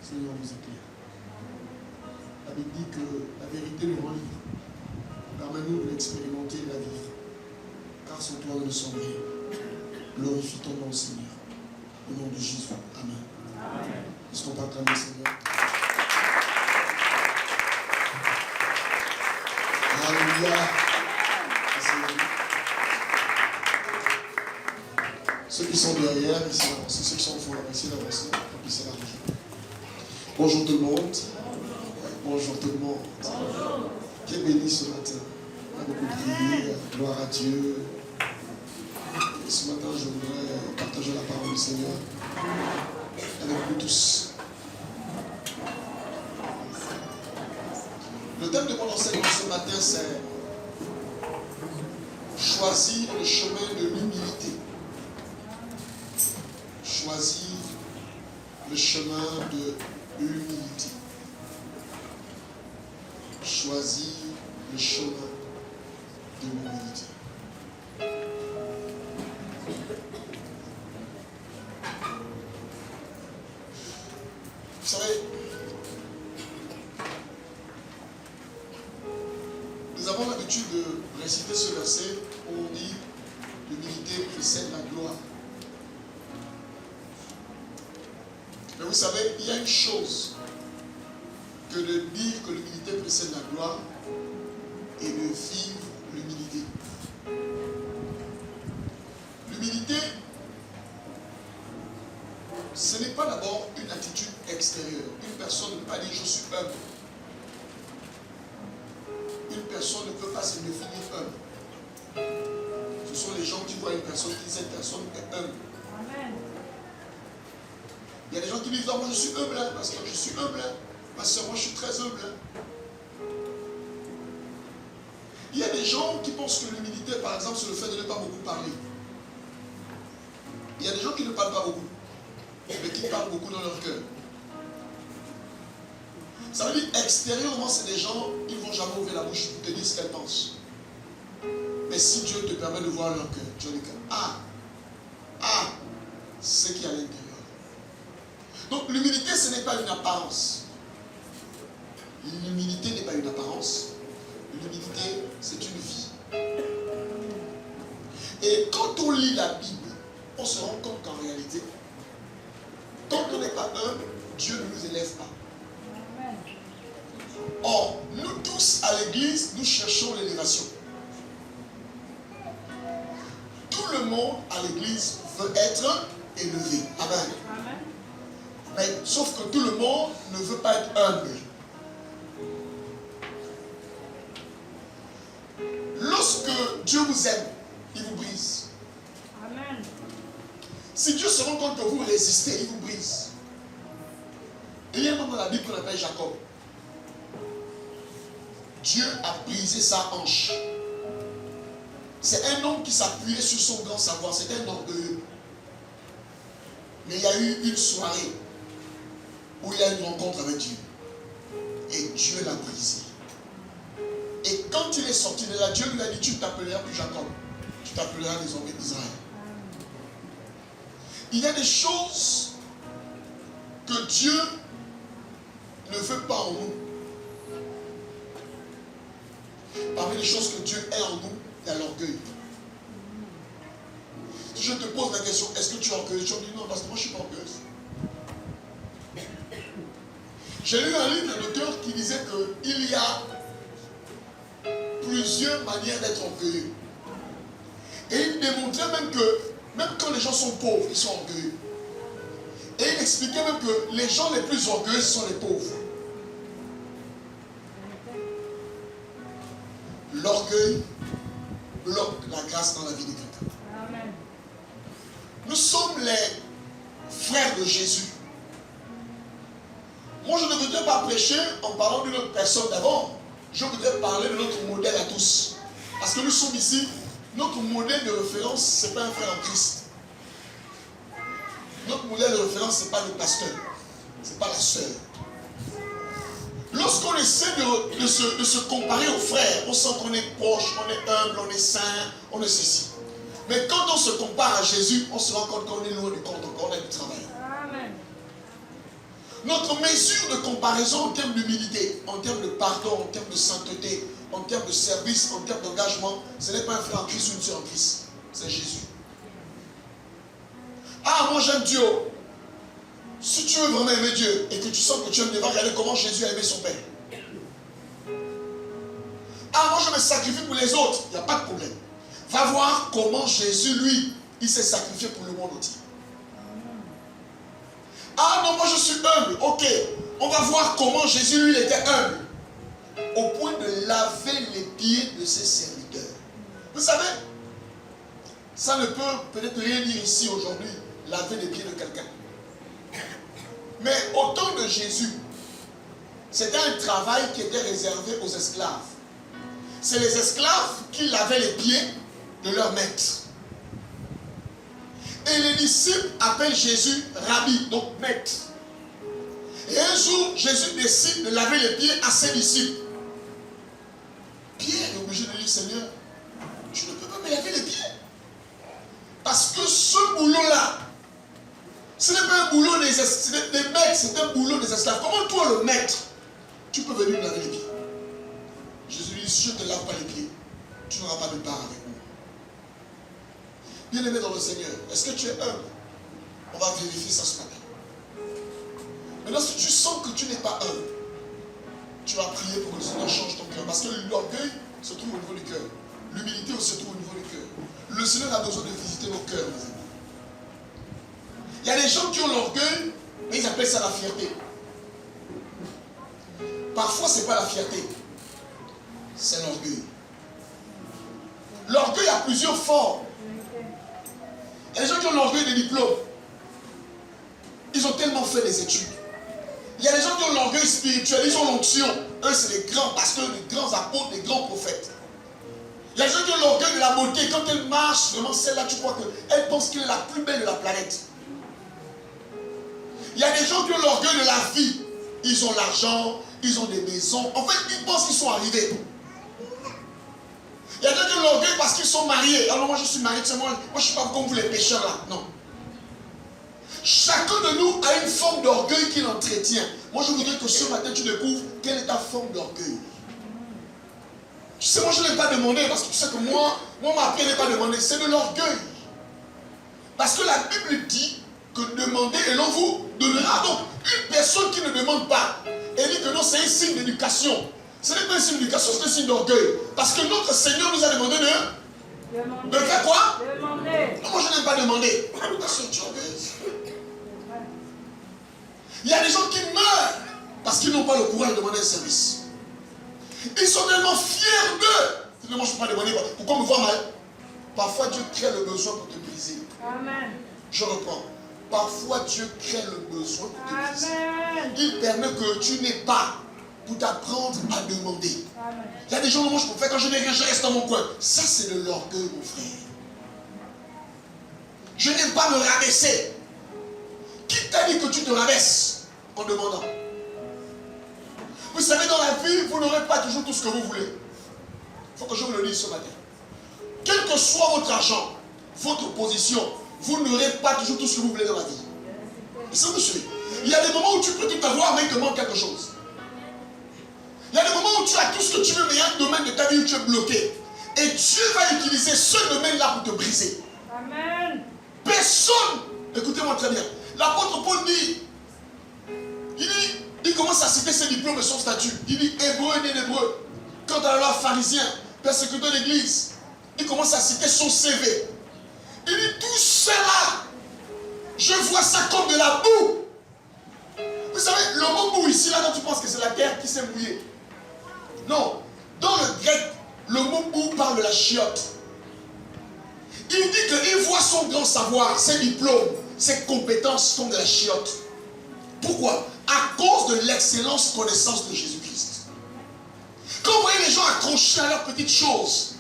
Seigneur, nous éclaire. La Bible dit que la vérité nous rend libre. Permets-nous de l'expérimenter et de la vivre. Car sans toi, nous ne sommes rien. Glorifie ton nom, Seigneur. Au nom de Jésus. Amen. Amen. Est-ce qu'on peut acclamer le Seigneur? Alléluia. Ceux qui sont derrière, essayez d'avancer. Ceux qui sont au fond, essayez d'avancer. On puisse s'élargir. Bonjour tout le monde. Bonjour tout le monde. Bonjour. Qui est béni ce matin? On a beaucoup prié. Gloire à Dieu. Et ce matin, je voudrais partager la parole du Seigneur avec nous tous. Le thème de mon enseignement ce matin, c'est choisir le chemin de l'humilité. Choisir le chemin de l'humilité. Choisir le chemin de l'humilité. Vous savez, Nous avons l'habitude de réciter ce verset où on dit l'humilité précède la gloire. Mais vous savez, il y a une chose que de dire que l'humilité précède la gloire et de vivre l'humilité. L'humilité, ce n'est pas d'abord une attitude extérieure. Une personne ne peut pas dire je suis humble. Une personne ne peut pas se définir humble. Ce sont les gens qui voient une personne qui dit cette personne est humble. Amen. Il y a des gens qui disent non, moi je suis humble, hein, parce que je suis humble. Hein. Ma soeur, moi je suis très humble. Hein. Il y a des gens qui pensent que l'humilité, par exemple, c'est le fait de ne pas beaucoup parler. Il y a des gens qui ne parlent pas beaucoup, mais qui parlent beaucoup dans leur cœur. Ça veut dire extérieurement, c'est des gens, ils ne vont jamais ouvrir la bouche pour te dire ce qu'elles pensent. Mais si Dieu te permet de voir leur cœur, tu vas dire ce qui est à l'intérieur. Donc l'humilité, ce n'est pas une apparence. L'humilité n'est pas une apparence. L'humilité, c'est une vie. Et quand on lit la Bible, on se rend compte qu'en réalité, quand on n'est pas humble, Dieu ne nous élève pas. Or, nous tous à l'église, nous cherchons l'élévation. Tout le monde à l'église veut être élevé. Amen. Mais sauf que tout le monde ne veut pas être humble. Lorsque Dieu vous aime, il vous brise. Amen. Si Dieu se rend compte que vous résistez, il vous brise. Et il y a un homme dans la Bible qu'on appelle Jacob. Dieu a brisé sa hanche. C'est un homme qui s'appuyait sur son grand savoir. C'était un orgueilleux. Mais il y a eu une soirée où il a eu une rencontre avec Dieu. Et Dieu l'a brisé. Et quand il est sorti de là, Dieu lui a dit, tu ne t'appelleras plus Jacob. Tu t'appelleras désormais Israël. Il y a des choses que Dieu ne veut pas en nous. Parmi les choses que Dieu est en nous, il y a l'orgueil. Si je te pose la question, est-ce que tu es orgueilleux? Tu me dis non, parce que moi je ne suis pas orgueilleuse. J'ai lu un livre d'un auteur qui disait qu'il y a plusieurs manières d'être orgueilleux. Et il démontrait même que, même quand les gens sont pauvres, ils sont orgueilleux. Et il expliquait même que les gens les plus orgueilleux, ce sont les pauvres. L'orgueil bloque la grâce dans la vie de quelqu'un. Amen. Nous sommes les frères de Jésus. Moi, je ne voudrais pas prêcher en parlant d'une autre personne d'abord. Je voudrais parler de notre modèle à tous. Parce que nous sommes ici, notre modèle de référence, ce n'est pas un frère en Christ. Notre modèle de référence, ce n'est pas le pasteur. Ce n'est pas la sœur. Lorsqu'on essaie de se comparer aux frères, on sent qu'on est proche, on est humble, on est saint, on est ceci. Mais quand on se compare à Jésus, on se rend compte qu'on est loin du compte, qu'on a du travail. Amen. Notre mesure de comparaison en termes d'humilité, en termes de pardon, en termes de sainteté, en termes de service, en termes d'engagement, ce n'est pas un frère en Christ ou une sœur en Christ, c'est Jésus. Ah, moi j'aime Dieu. Si tu veux vraiment aimer Dieu et que tu sens que tu aimes Dieu, va regarder comment Jésus a aimé son Père. Ah, moi je me sacrifie pour les autres, il n'y a pas de problème. Va voir comment Jésus, lui, il s'est sacrifié pour le monde entier. Ah non, moi je suis humble, ok. On va voir comment Jésus, lui, il était humble. Au point de laver les pieds de ses serviteurs. Vous savez, ça ne peut peut-être rien dire ici aujourd'hui, laver les pieds de quelqu'un. Mais au temps de Jésus, c'était un travail qui était réservé aux esclaves. C'est les esclaves qui lavaient les pieds de leur maître. Et les disciples appellent Jésus Rabbi, donc maître. Et un jour, Jésus décide de laver les pieds à ses disciples. Pierre est obligé de dire, Seigneur, tu ne peux pas me laver les pieds. Parce que ce boulot-là, ce n'est pas un boulot des maîtres, c'est un boulot des esclaves. Comment toi, le maître, tu peux venir me laver les pieds? Jésus dit, si je ne te lave pas les pieds, tu n'auras pas de part avec moi. Bien-aimé dans le Seigneur, est-ce que tu es humble? On va vérifier ça ce matin. Maintenant, si tu sens que tu n'es pas humble, tu vas prier pour que le Seigneur change ton cœur. Parce que l'orgueil se trouve au niveau du cœur. L'humilité aussi se trouve au niveau du cœur. Le Seigneur a besoin de visiter nos cœurs, mes amis. Il y a des gens qui ont l'orgueil, mais ils appellent ça la fierté. Parfois, ce n'est pas la fierté, c'est l'orgueil. L'orgueil a plusieurs formes. Il y a des gens qui ont l'orgueil des diplômes. Ils ont tellement fait des études. Il y a des gens qui ont l'orgueil spirituel, ils ont l'onction. Eux, c'est les grands pasteurs, les grands apôtres, les grands prophètes. Il y a des gens qui ont l'orgueil de la beauté. Quand elle marche, vraiment celle-là, tu crois qu'elle pense qu'elle est la plus belle de la planète. Il y a des gens qui ont l'orgueil de la vie. Ils ont l'argent, ils ont des maisons. En fait, ils pensent qu'ils sont arrivés. Il y a des gens qui ont l'orgueil parce qu'ils sont mariés. Alors moi, je suis marié, moi je ne suis pas comme vous les pécheurs là. Non. Chacun de nous a une forme d'orgueil qu'il entretient. Moi, je voudrais que ce matin, tu découvres quelle est ta forme d'orgueil. Tu sais, moi, je n'ai pas demandé parce que tu sais que moi m'a appris à ne pas demander. C'est de l'orgueil. Parce que la Bible dit que demandez et l'on vous donnera. Donc, une personne qui ne demande pas, elle dit que non, c'est un signe d'éducation. Ce n'est pas un signe d'éducation, c'est un signe d'orgueil. Parce que notre Seigneur nous a demandé de faire quoi? Demander. Non, moi, je n'aime pas demander. Il y a des gens qui meurent parce qu'ils n'ont pas le courage de demander un service. Ils sont tellement fiers d'eux. Moi, je ne peux pas demander. Pourquoi me voir mal? Parfois, Dieu crée le besoin pour te briser. Amen. Je reprends. Parfois, Dieu crée le besoin pour te briser. Il permet que tu n'aies pas pour t'apprendre à demander. Amen. Il y a des gens, moi, je peux faire quand je n'ai rien, je reste dans mon coin. Ça, c'est de l'orgueil, mon frère. Je n'aime pas me rabaisser. Qui t'a dit que tu te rabaisses en demandant? Vous savez, dans la vie, vous n'aurez pas toujours tout ce que vous voulez. Il faut que je vous le dise ce matin. Quel que soit votre argent, votre position, vous n'aurez pas toujours tout ce que vous voulez dans la vie. Et ça, vous suivez. Il y a des moments où tu peux tout avoir, mais il te manque quelque chose. Il y a des moments où tu as tout ce que tu veux, mais il y a un domaine de ta vie où tu es bloqué. Et Dieu va utiliser ce domaine-là pour te briser. Amen. Personne, écoutez-moi très bien, l'apôtre Paul dit, il commence à citer ses diplômes et son statut. Il dit hébreu et né d'hébreu. Quant à la loi pharisien, persécuteur de l'église, il commence à citer son CV. Il dit tout cela, je vois ça comme de la boue. Vous savez, le mot boue ici, là, tu penses que c'est la terre qui s'est mouillée. Non, dans le grec, le mot boue parle de la chiotte. Il dit qu'il voit son grand savoir, ses diplômes, ses compétences comme de la chiotte. Pourquoi? À cause de l'excellence connaissance de Jésus-Christ. Quand vous voyez les gens accrochés à leurs petites choses,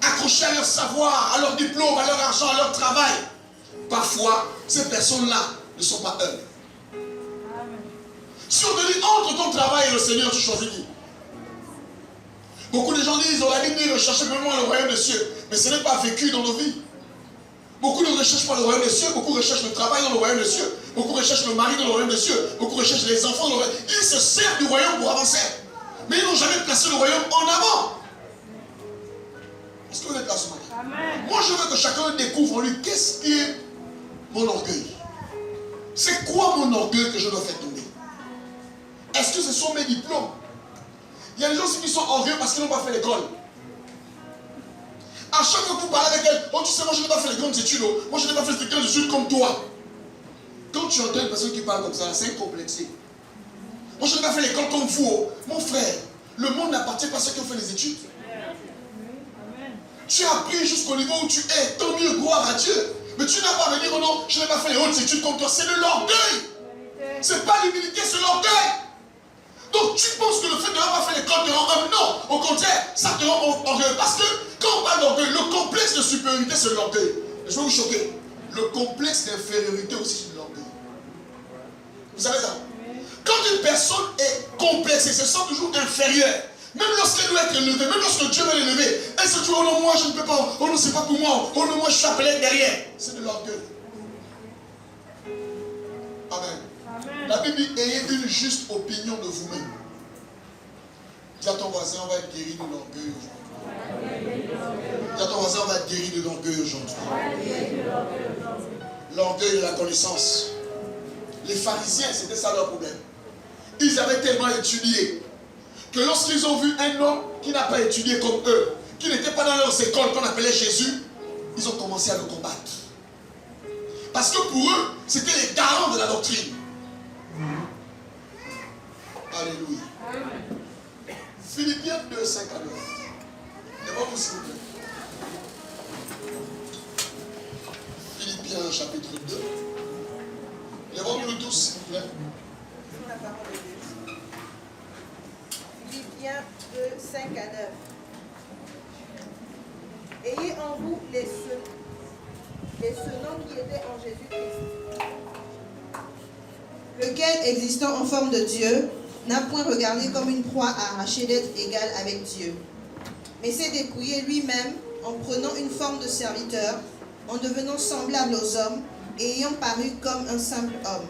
accrochés à leur savoir, à leur diplôme, à leur argent, à leur travail, parfois, ces personnes-là ne sont pas humbles. Si on te dit entre ton travail et le Seigneur, tu choisis qui? Beaucoup de gens disent, on a dit de rechercher vraiment le royaume des cieux, mais ce n'est pas vécu dans nos vies. Beaucoup ne recherchent pas le royaume des cieux, beaucoup recherchent le travail dans le royaume des cieux, beaucoup recherchent le mari dans le royaume des cieux, beaucoup recherchent les enfants dans le royaume. Ils se servent du royaume pour avancer, mais ils n'ont jamais placé le royaume en avant. Est-ce que vous êtes là ce matin? Amen. Moi, je veux que chacun découvre en lui qu'est-ce qui est mon orgueil. C'est quoi mon orgueil que je dois faire tomber? Est-ce que ce sont mes diplômes? Il y a des gens qui sont orgueilleux parce qu'ils n'ont pas fait l'école. À chaque fois que vous parlez avec elle, oh tu sais, moi je n'ai pas fait les grandes études, oh. Moi je n'ai pas fait les grandes études comme toi. Quand tu entends une personne qui parle comme ça, c'est un complexé. Moi je n'ai pas fait l'école comme vous, oh. Mon frère, le monde n'appartient pas à ceux qui ont fait les études. Amen. Tu as appris jusqu'au niveau où tu es, tant mieux, gloire à Dieu. Mais tu n'as pas à me dire, oh non, je n'ai pas fait les hautes études comme toi, c'est de l'orgueil. C'est pas l'humilité, c'est l'orgueil. Donc tu penses que le fait de n'avoir pas fait l'école te rend homme? Non, au contraire, ça te rend orgueilleux. Parce que quand on parle d'orgueil, le complexe de supériorité c'est l'orgueil. Je vais vous choquer. Le complexe d'infériorité aussi c'est de l'orgueil. Vous savez ça? Quand une personne est complexée, elle se sent toujours inférieure. Même lorsqu'elle doit être élevée, même lorsque Dieu va l'élever, elle se dit oh non, moi je ne peux pas, oh non, c'est pas pour moi, oh non, moi je suis appelé derrière. C'est de l'orgueil. Amen. La Bible dit ayez une juste opinion de vous-même. Dis à ton voisin, on va être guéri de l'orgueil aujourd'hui. Dis à ton voisin, on va être guéri de l'orgueil aujourd'hui. L'orgueil de la connaissance. Les pharisiens, c'était ça leur problème. Ils avaient tellement étudié que lorsqu'ils ont vu un homme qui n'a pas étudié comme eux, qui n'était pas dans leurs écoles qu'on appelait Jésus, ils ont commencé à le combattre. Parce que pour eux, c'était les garants de la doctrine. Alléluia. Philippiens 2, 5 à 9. Lèvez-vous s'il vous plaît. Philippiens chapitre 2. Lèvons-nous tous s'il vous plaît. La parole de Dieu. Philippiens 2, 5 à 9. Ayez en vous les selon qui étaient en Jésus-Christ, lequel, existant en forme de Dieu, n'a point regardé comme une proie à arracher d'être égal avec Dieu, mais s'est dépouillé lui-même en prenant une forme de serviteur, en devenant semblable aux hommes et ayant paru comme un simple homme.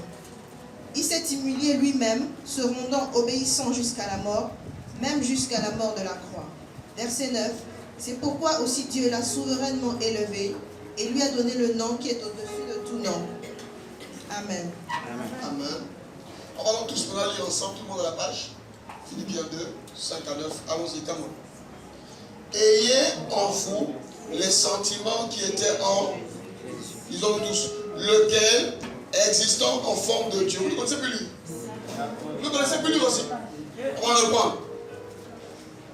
Il s'est humilié lui-même, se rendant obéissant jusqu'à la mort, même jusqu'à la mort de la croix. Verset 9. C'est pourquoi aussi Dieu l'a souverainement élevé et lui a donné le nom qui est au-dessus de tout nom. Amen. Amen. On va donc tous maintenant lire ensemble, tout le monde à la page. Philippiens 2, 5 à 9. Allons-y, come on. Ayez en vous les sentiments qui étaient en, disons tous, lequel, existant en forme de Dieu. Vous ne connaissez plus lui. Vous ne connaissez plus lui aussi. On va le prendre.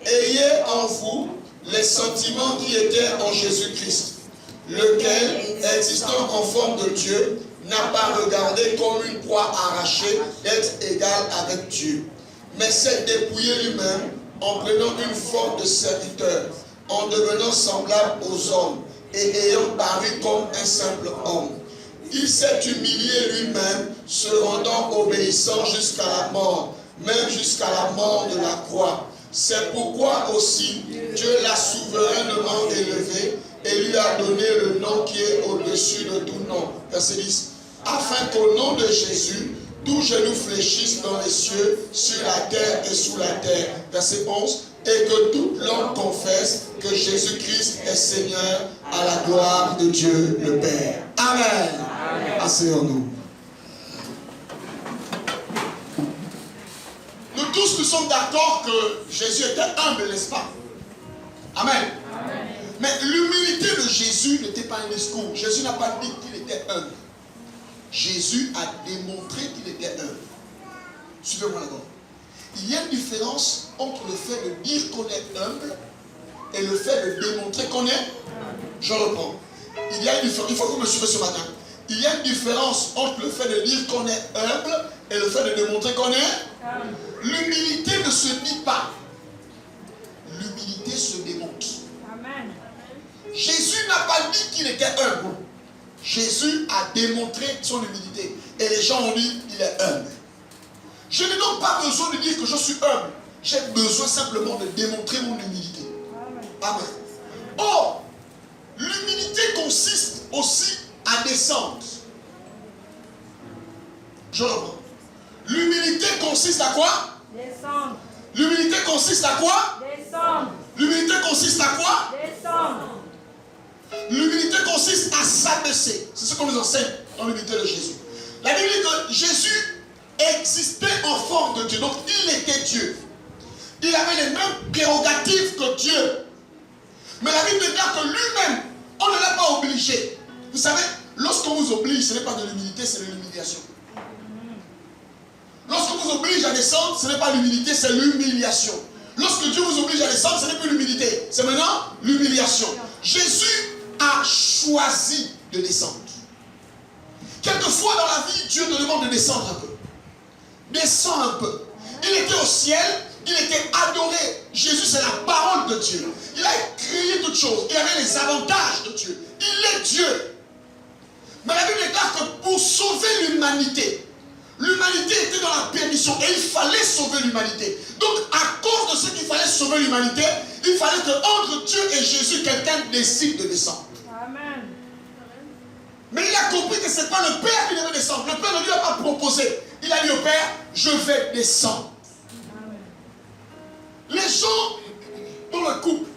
Ayez en vous les sentiments qui étaient en Jésus-Christ, lequel, existant en forme de Dieu, n'a pas regardé comme une proie arrachée d'être égal avec Dieu, mais s'est dépouillé lui-même en prenant une forme de serviteur, en devenant semblable aux hommes et ayant paru comme un simple homme. Il s'est humilié lui-même, se rendant obéissant jusqu'à la mort, même jusqu'à la mort de la croix. C'est pourquoi aussi Dieu l'a souverainement élevé et lui a donné le nom qui est au-dessus de tout nom. Verset 10. Afin qu'au nom de Jésus, tout genou fléchisse dans les cieux, sur la terre et sous la terre. Verset 11. Et que toute langue confesse que Jésus-Christ est Seigneur à la gloire de Dieu le Père. Amen. Asseyons-nous. Nous tous, nous sommes d'accord que Jésus était humble, n'est-ce pas? Amen. Amen. Mais l'humilité de Jésus n'était pas un discours. Jésus n'a pas dit qu'il était humble. Jésus a démontré qu'il était humble. Suivez-moi d'abord. Il y a une différence entre le fait de dire qu'on est humble et le fait de démontrer qu'on est. Je reprends. Il y a une différence. Il faut que vous me suivez ce matin. Il y a une différence entre le fait de dire qu'on est humble et le fait de démontrer qu'on est. L'humilité ne se dit pas. L'humilité se démontre. Amen. Jésus n'a pas dit qu'il était humble. Jésus a démontré son humilité. Et les gens ont dit qu'il est humble. Je n'ai donc pas besoin de dire que je suis humble. J'ai besoin simplement de démontrer mon humilité. Amen. Or, l'humilité consiste aussi à descendre. Je reprends. L'humilité consiste à quoi? Descendre. L'humilité consiste à quoi? Descendre. L'humilité consiste à quoi? Descendre. L'humilité consiste à s'abaisser. C'est ce qu'on nous enseigne dans l'humilité de Jésus. La Bible dit que Jésus existait en forme de Dieu. Donc il était Dieu. Il avait les mêmes prérogatives que Dieu. Mais la Bible déclare que lui-même, on ne l'a pas obligé. Vous savez, lorsqu'on vous oblige, ce n'est pas de l'humilité, c'est de l'humiliation. Lorsqu'on vous oblige à descendre, ce n'est pas l'humilité, c'est l'humiliation. Lorsque Dieu vous oblige à descendre, ce n'est plus l'humilité, c'est maintenant l'humiliation. Jésus a choisi de descendre. Quelquefois dans la vie, Dieu te demande de descendre un peu. Descends un peu. Il était au ciel, il était adoré. Jésus, c'est la parole de Dieu. Il a créé toutes choses. Il avait les avantages de Dieu. Il est Dieu. Mais la Bible déclare que pour sauver l'humanité, l'humanité était dans la perdition et il fallait sauver l'humanité. Donc, à cause de ce qu'il fallait sauver l'humanité, il fallait que entre Dieu et Jésus, quelqu'un décide de descendre. Amen. Mais il a compris que ce n'est pas le Père qui devait descendre. Le Père ne lui a pas proposé. Il a dit au Père, je vais descendre. Amen. Les gens dans le couple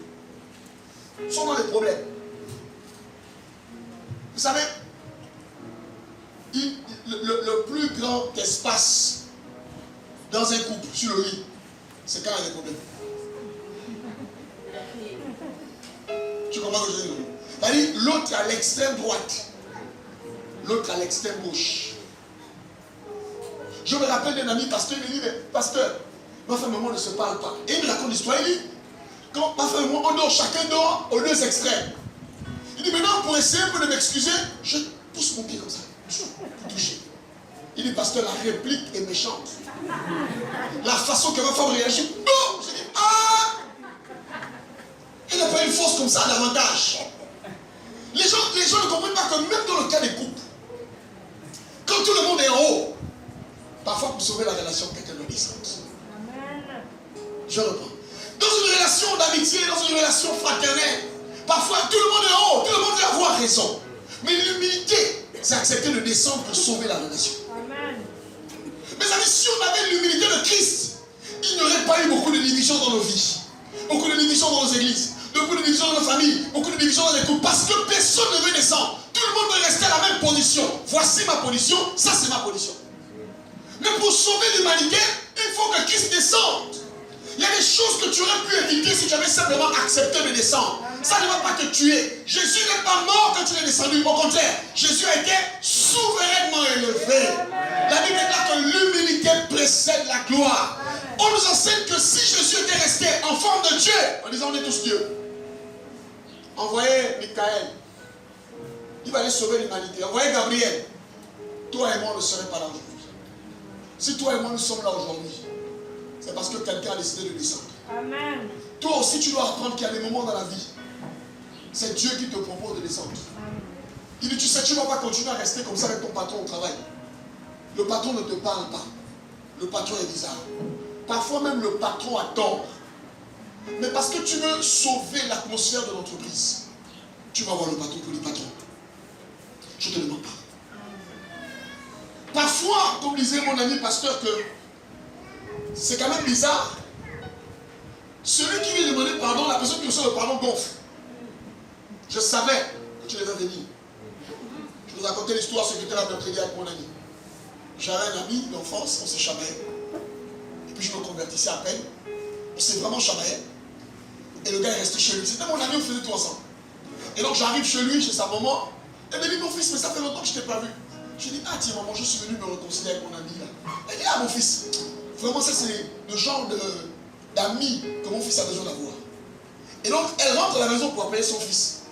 sont dans des problèmes. Vous savez, le plus grand espace dans un couple, sur le lit, c'est quand il y a des problèmes. Tu comprends ce que je veux dire? C'est-à-dire, l'autre à l'extrême droite, l'autre à l'extrême gauche. Je me rappelle d'un ami pasteur, il me dit, mais pasteur, ma femme et moi ne se parlent pas. Et il me raconte l'histoire, il dit, quand ma femme et moi, on dort, chacun dort aux deux extrêmes. Il dit, maintenant, pour essayer un peu de m'excuser, je pousse mon pied comme ça, pour toucher. Il dit, pasteur, la réplique est méchante. La façon que ma femme réagit, boum! Je dis, ah! Elle n'a pas une force comme ça davantage. Les gens ne comprennent pas que même dans le cas des couples, quand tout le monde est en haut, parfois pour sauver la relation, quelqu'un doit descendre. Je reprends. Dans une relation d'amitié, dans une relation fraternelle, parfois tout le monde est en haut, tout le monde veut avoir raison. Mais l'humilité, c'est accepter de descendre pour sauver la relation. Mes amis, si on avait l'humilité de Christ, il n'y aurait pas eu beaucoup de divisions dans nos vies, beaucoup de divisions dans nos églises, beaucoup de divisions dans nos familles, beaucoup de divisions dans les couples, parce que personne ne veut descendre. Tout le monde veut rester à la même position. Voici ma position, ça c'est ma position. Mais pour sauver l'humanité, il faut que Christ descende. Il y a des choses que tu aurais pu éviter si tu avais simplement accepté de descendre. Ça ne va pas te tuer. Jésus n'est pas mort quand il est descendu. Au contraire, Jésus a été souverainement élevé. La Bible déclare que l'humilité précède la gloire. On nous enseigne que si Jésus était resté en forme de Dieu, en disant on est tous Dieu, envoyez Michael, il va aller sauver l'humanité. Envoyez Gabriel, toi et moi on ne serait pas là aujourd'hui. Si toi et moi nous sommes là aujourd'hui, c'est parce que quelqu'un a décidé de descendre. Amen. Toi aussi tu dois apprendre qu'il y a des moments dans la vie, c'est Dieu qui te propose de descendre. Il dit, tu sais, tu ne vas pas continuer à rester comme ça avec ton patron au travail. Le patron ne te parle pas. Le patron est bizarre. Parfois même le patron a tort. Mais parce que tu veux sauver l'atmosphère de l'entreprise, tu vas voir le patron pour le patron. Je ne te demande pas. Parfois, comme disait mon ami pasteur, que c'est quand même bizarre. Celui qui vient demander pardon, la personne qui reçoit le pardon gonfle. Je savais que tu devais venir. Je vous racontais l'histoire, ce qui était là de prédiquer avec mon ami. J'avais un ami d'enfance, on s'est chamaillé. Et puis je me convertissais à peine. On s'est vraiment chamaillé. Et le gars est resté chez lui. C'était mon ami, on faisait tout ensemble. Et donc j'arrive chez lui, chez sa maman. Elle me dit, mon fils, mais ça fait longtemps que je ne t'ai pas vu. Je dis, ah tiens maman, je suis venu me réconcilier avec mon ami là. Elle dit, ah mon fils, vraiment ça c'est le genre d'amis que mon fils a besoin d'avoir. Et donc elle rentre à la maison pour appeler son fils.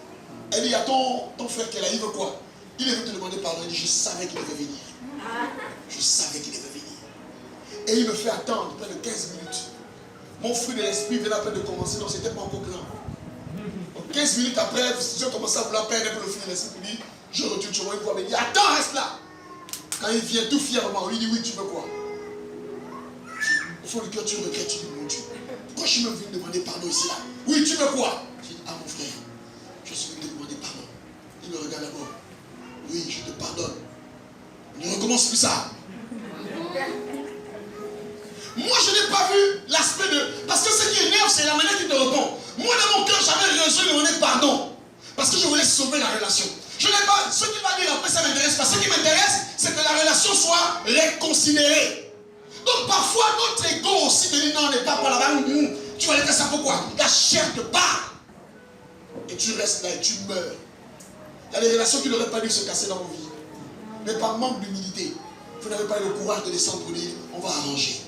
Elle dit, il y a ton frère qui est là, il veut quoi? Il est venu te demander pardon. Elle dit, je savais qu'il devait venir. Je savais qu'il devait venir. Et il me fait attendre près de 15 minutes. Mon fruit de l'esprit venait à peine de commencer, donc c'était pas encore grand. Donc 15 minutes après, je commençais à vouloir perdre un peu le fruit de l'esprit. Il dit, je retourne sur moi, il voit, mais il dit, attends, reste là. Quand il vient tout fièrement, il dit, oui, tu veux quoi? Au fond du cœur, tu regrettes, tu dis, mon Dieu, pourquoi je suis même venu demander pardon ici là? Oui, tu veux quoi? Je dis, ah mon frère, je suis venu te demander pardon. Il me regarde d'abord. Oui, je te pardonne. Ne recommence plus ça. Moi, je n'ai pas vu l'aspect de... Parce que ce qui énerve, c'est la manière qu'il te répond. Moi, dans mon cœur, j'avais reçu de demander pardon. Parce que je voulais sauver la relation. Je n'ai pas... Ce qu'il va dire après, ça ne m'intéresse pas. Ce qui m'intéresse, c'est que la relation soit réconciliée. Donc, parfois, notre ego aussi te dit, non, n'est pas là-bas. Tu vas aller faire ça pourquoi? La chair te part. Et tu restes là et tu meurs. Il y a des relations qui n'auraient pas dû se casser dans vos vies. Mais par manque d'humilité, vous n'avez pas eu le courage de descendre pour dire, on va arranger.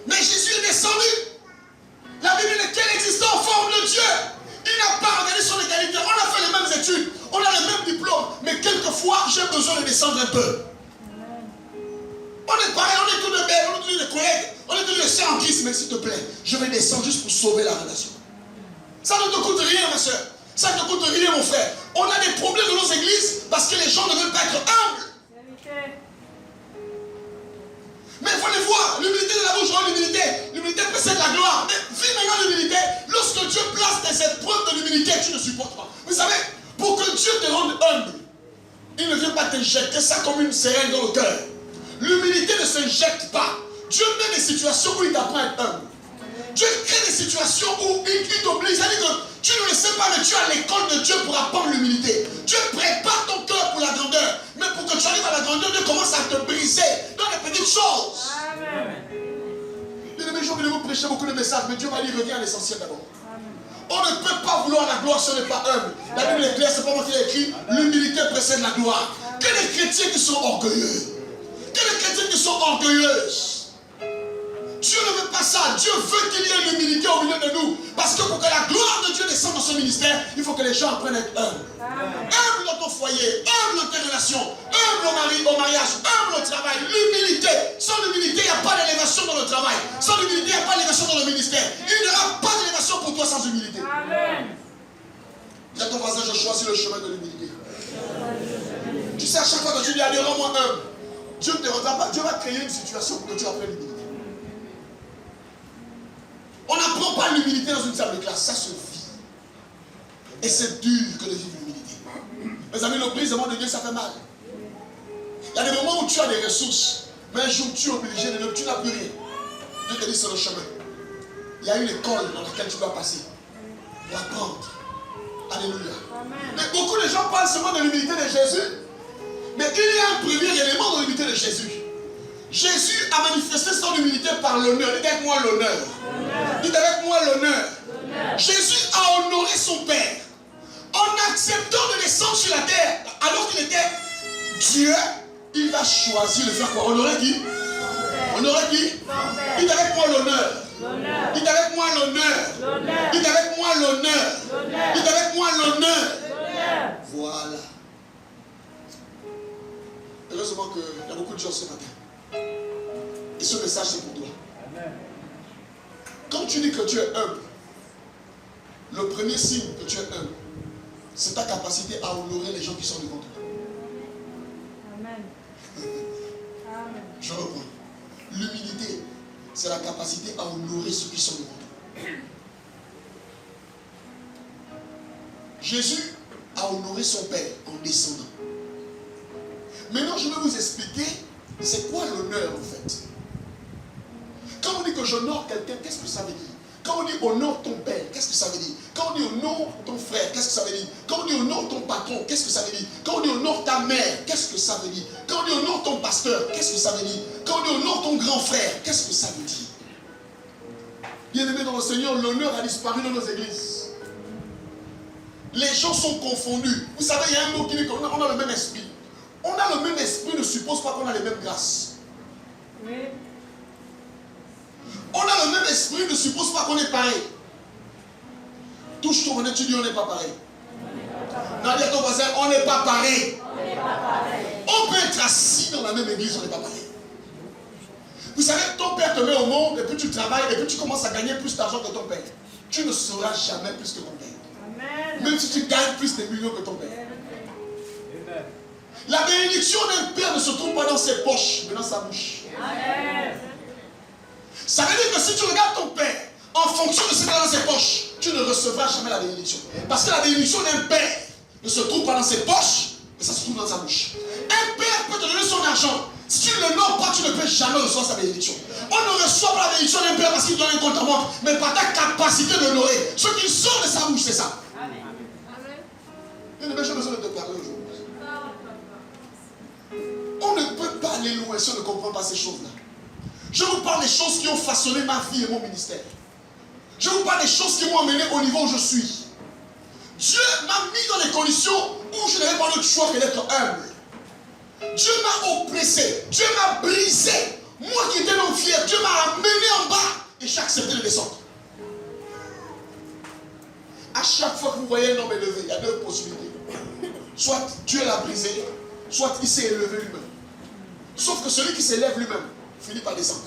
Mais Jésus est descendu. La Bible dit qu'elle existait en forme de Dieu. Il n'a pas regardé son égalité. On a fait les mêmes études, on a les mêmes diplômes. Mais quelquefois, j'ai besoin de descendre un peu. On est pareil, on est tous des belles, on est tous des collègues, on est tous des sœurs en Christ. Mais s'il te plaît, je vais descendre juste pour sauver la relation. Ça ne te coûte rien, ma soeur. Ça ne te coûte rien, mon frère. On a des problèmes dans nos églises parce que les gens ne veulent pas être humbles. Mais il faut les voir. L'humilité de la bouche, l'humilité. L'humilité précède la gloire. Mais vis maintenant l'humilité. Lorsque Dieu place des épreuves de l'humilité, tu ne supportes pas. Vous savez, pour que Dieu te rende humble, il ne vient pas te jeter ça comme une seringue dans le cœur. L'humilité ne se jette pas. Dieu met des situations où il t'apprend à être humble. Dieu crée des situations où il t'oblige. C'est-à-dire que tu ne le sais pas, mais tu as l'école de Dieu pour apprendre l'humilité. Dieu prépare ton cœur pour la grandeur. Mais pour que tu arrives à la grandeur, Dieu commence à te briser dans les petites choses. Amen. Les gens veulent vous prêcher beaucoup de messages, mais Dieu va dire reviens à l'essentiel d'abord. On ne peut pas vouloir la gloire si on n'est pas humble. La Bible est claire, c'est pas moi qui l'ai écrit. L'humilité précède la gloire. Que les chrétiens qui sont orgueilleux. Que les chrétiens qui sont orgueilleuses. Dieu ne veut pas ça. Dieu veut qu'il y ait l'humilité au milieu de nous. Parce que pour que la gloire de Dieu descende dans son ministère, il faut que les gens apprennent à être humbles. Humble dans ton foyer, humble dans tes relations, humble au mariage, humble au travail. L'humilité. Sans l'humilité, il n'y a pas d'élévation dans le travail. Sans l'humilité, il n'y a pas d'élévation dans le ministère. Il n'y aura pas d'élévation pour toi sans humilité. Amen. Dis à ton voisin, je choisis le chemin de l'humilité. Tu sais, à chaque fois que tu dis, allez, rends-moi humble, Dieu ne te rendra pas. Dieu va créer une situation pour que tu apprennes l'humilité. On n'apprend pas l'humilité dans une salle de classe, ça se vit. Et c'est dur que de vivre l'humilité. Mes amis, le brisement de Dieu, ça fait mal. Il y a des moments où tu as des ressources, mais un jour tu es obligé de ne tu n'as plus rien. Dieu te dit c'est le chemin. Il y a une école dans laquelle tu dois passer pour apprendre. Alléluia. Amen. Mais beaucoup de gens parlent seulement de l'humilité de Jésus. Mais il y a un premier élément dans l'humilité de Jésus. Jésus a manifesté son humilité par l'honneur. Dites avec moi l'honneur. Dites avec moi l'honneur. Jésus a honoré son Père en acceptant de descendre sur la terre alors qu'il était Dieu. Il a choisi de faire quoi? Honorer qui? Honorer qui? Dites avec moi l'honneur. Dites avec moi l'honneur. Dites avec moi l'honneur. Dites avec moi l'honneur. Voilà. Heureusement qu'il y a beaucoup de gens ce matin. Et ce message c'est pour toi. Quand tu dis que tu es humble, le premier signe que tu es humble, c'est ta capacité à honorer les gens qui sont devant toi. Amen. Amen. Je reprends. L'humilité, c'est la capacité à honorer ceux qui sont devant toi. Jésus a honoré son Père en descendant. Maintenant, je vais vous expliquer c'est quoi l'honneur en fait. Quand on dit que j'honore quelqu'un, qu'est-ce que ça veut dire? Quand on dit honore ton père, qu'est-ce que ça veut dire? Quand on dit honore ton frère, qu'est-ce que ça veut dire? Quand on dit honore ton patron, qu'est-ce que ça veut dire? Quand on dit honore ta mère, qu'est-ce que ça veut dire? Quand on dit honore ton pasteur, qu'est-ce que ça veut dire? Quand on dit honore ton grand frère, qu'est-ce que ça veut dire? Bien-aimés dans le Seigneur, l'honneur a disparu dans nos églises. Les gens sont confondus. Vous savez, il y a un mot qui dit qu'on a le même esprit. On a le même esprit, ne suppose pas qu'on a les mêmes grâces. Oui. On a le même esprit, ne suppose pas qu'on est pareil. Touche ton voisin, tu dis on n'est pas pareil. Non, dis à ton voisin, on n'est pas pareil. On peut être assis dans la même église, on n'est pas pareil. Vous savez, ton père te met au monde, et puis tu travailles, et puis tu commences à gagner plus d'argent que ton père. Tu ne seras jamais plus que ton père. Amen. Même si tu gagnes plus de millions que ton père. Amen. La bénédiction d'un père ne se trouve pas dans ses poches, mais dans sa bouche. Amen. Ça veut dire que si tu regardes ton père, en fonction de ce qu'il a dans ses poches, tu ne recevras jamais la bénédiction. Parce que la bénédiction d'un père ne se trouve pas dans ses poches, mais ça se trouve dans sa bouche. Un père peut te donner son argent. Si tu ne l'honores pas, tu ne peux jamais recevoir sa bénédiction. On ne reçoit pas la bénédiction d'un père parce qu'il donne un compte en banque, mais par ta capacité de l'honorer. Ce qui sort de sa bouche, c'est ça. Amen. J'ai besoin de te parler aujourd'hui. On ne peut pas aller loin si on ne comprend pas ces choses-là. Je vous parle des choses qui ont façonné ma vie et mon ministère. Je vous parle des choses qui m'ont amené au niveau où je suis. Dieu m'a mis dans les conditions où je n'avais pas d'autre choix que d'être humble. Dieu m'a oppressé. Dieu m'a brisé. Moi qui étais non fier, Dieu m'a amené en bas et j'ai accepté de descendre. À chaque fois que vous voyez un homme élevé, il y a deux possibilités. Soit Dieu l'a brisé, soit il s'est élevé lui-même. Sauf que celui qui s'élève lui-même finit par descendre.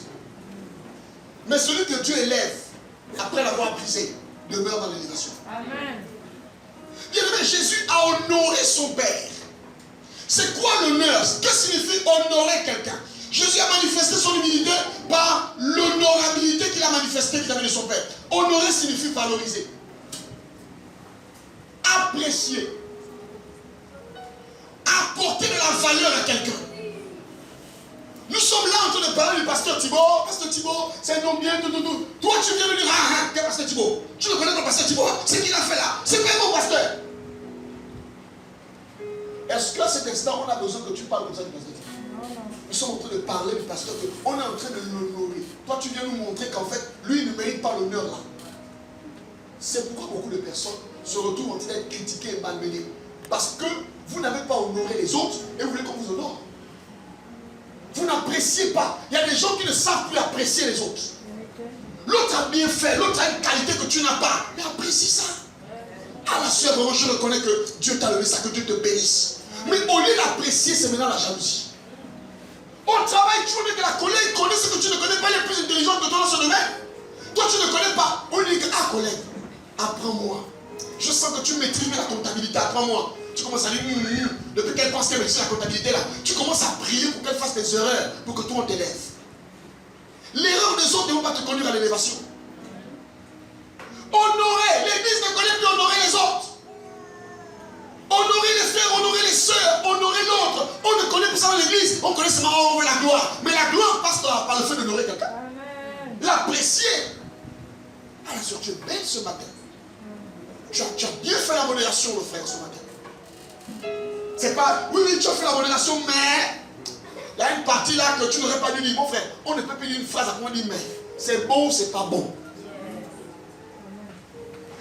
Mais celui que Dieu élève, après l'avoir brisé, demeure dans l'élévation. Amen. Bien-aimé, Jésus a honoré son Père. C'est quoi l'honneur? Que signifie honorer quelqu'un? Jésus a manifesté son humilité par l'honorabilité qu'il a manifestée vis-à-vis de son Père. Honorer signifie valoriser, apprécier, apporter de la valeur à quelqu'un. Nous sommes là en train de parler du pasteur Thibaut. Pasteur Thibaut, c'est un homme bien, tout. Toi, tu viens me dire, quel pasteur Thibaut? Tu ne connais pas le pasteur Thibaut? C'est qu'il a fait là. C'est pas mon pasteur. Est-ce qu'à cet instant, on a besoin que tu parles comme ça du pasteur Thibaut? Nous sommes en train de parler du pasteur. On est en train de l'honorer. Toi, tu viens nous montrer qu'en fait, lui, il ne mérite pas l'honneur là. C'est pourquoi beaucoup de personnes se retrouvent en train d'être critiquées et malmenées. Parce que vous n'avez pas honoré les autres et vous voulez qu'on vous honore. Vous n'appréciez pas. Il y a des gens qui ne savent plus apprécier les autres. L'autre a bien fait, l'autre a une qualité que tu n'as pas. Mais apprécie ça. Ah la soeur, vraiment, je reconnais que Dieu t'a donné ça, que Dieu te bénisse. Mais au lieu d'apprécier, c'est maintenant la jalousie. Au travail, tu vois que la collègue connaît ce que tu ne connais pas, elle est plus intelligente que toi dans ce domaine. Toi, tu ne connais pas. On lui dit que, ah collègue, apprends-moi. Je sens que tu maîtrises la comptabilité, apprends-moi. Tu commences à dire, depuis qu'elle pense qu'elle maîtrise la comptabilité là, tu commences à prier pour qu'elle fasse des erreurs, pour que toi on t'élève. L'erreur des autres ne vont pas te conduire à l'élévation. Honorer, l'église ne connaît plus honorer les autres. Honorer les frères, honorer les sœurs, honorer l'autre. On ne connaît plus ça dans l'église, on connaît seulement on veut la gloire. Mais la gloire passe par le fait d'honorer quelqu'un. L'apprécier. Ah la soeur, tu es belle ce matin. Tu as bien fait la modération, le frère, ce matin. C'est pas, oui, tu as fait la modération, mais il y a une partie là que tu n'aurais pas dû dire. Mon frère, on ne peut plus dire une phrase après on dit mais. C'est bon ou c'est pas bon.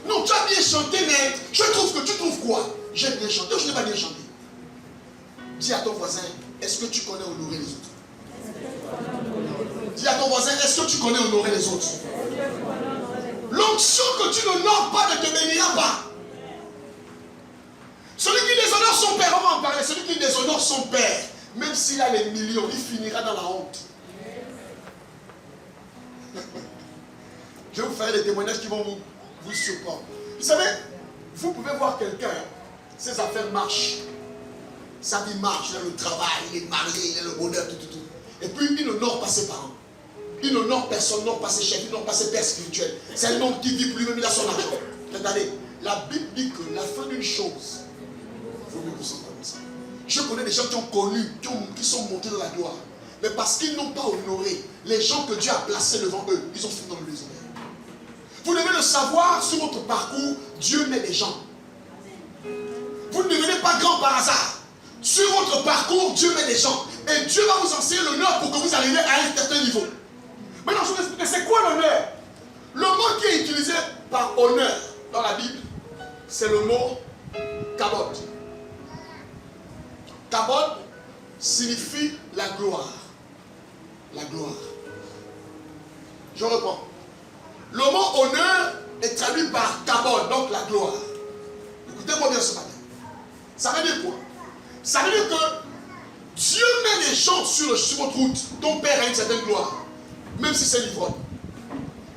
Non, tu as bien chanté, mais je trouve que tu trouves quoi? J'ai bien chanté ou je n'ai pas bien chanté? Dis à ton voisin, est-ce que tu connais honorer les autres? Dis à ton voisin, est-ce que tu connais honorer les autres? L'onction que tu n'honores pas ne te bénira pas. Celui qui déshonore son père, on va en parler, celui qui déshonore son père, même s'il a les millions, il finira dans la honte. Je vais vous faire des témoignages qui vont vous surprendre. Vous savez, vous pouvez voir quelqu'un, ses affaires marchent, sa vie marche, il a le travail, il est marié, il a le bonheur, tout. Et puis il n'honore pas ses parents. Il n'honore personne, il n'honore pas ses chefs, il n'honore pas ses pères spirituels. C'est un homme qui vit pour lui-même, il a son argent. Regardez, la Bible dit que la fin d'une chose, il faut mieux que vous sentez comme ça. Je connais des gens qui ont connu, qui sont montés dans la gloire. Mais parce qu'ils n'ont pas honoré les gens que Dieu a placés devant eux, ils ont fini dans le désordre. Vous devez le savoir, sur votre parcours, Dieu met des gens. Vous ne devenez pas grand par hasard. Sur votre parcours, Dieu met des gens. Et Dieu va vous enseigner l'honneur pour que vous arriviez à un certain niveau. Maintenant, je vais vous expliquer, c'est quoi l'honneur? Le mot qui est utilisé par honneur dans la Bible, c'est le mot kabod. Kabod signifie la gloire. La gloire. Je reprends. Le mot honneur est traduit par kabod, donc la gloire. Écoutez-moi bien ce matin. Ça veut dire quoi? Ça veut dire que Dieu met des gens sur votre route. Ton père a une certaine gloire, même si c'est l'ivrogne.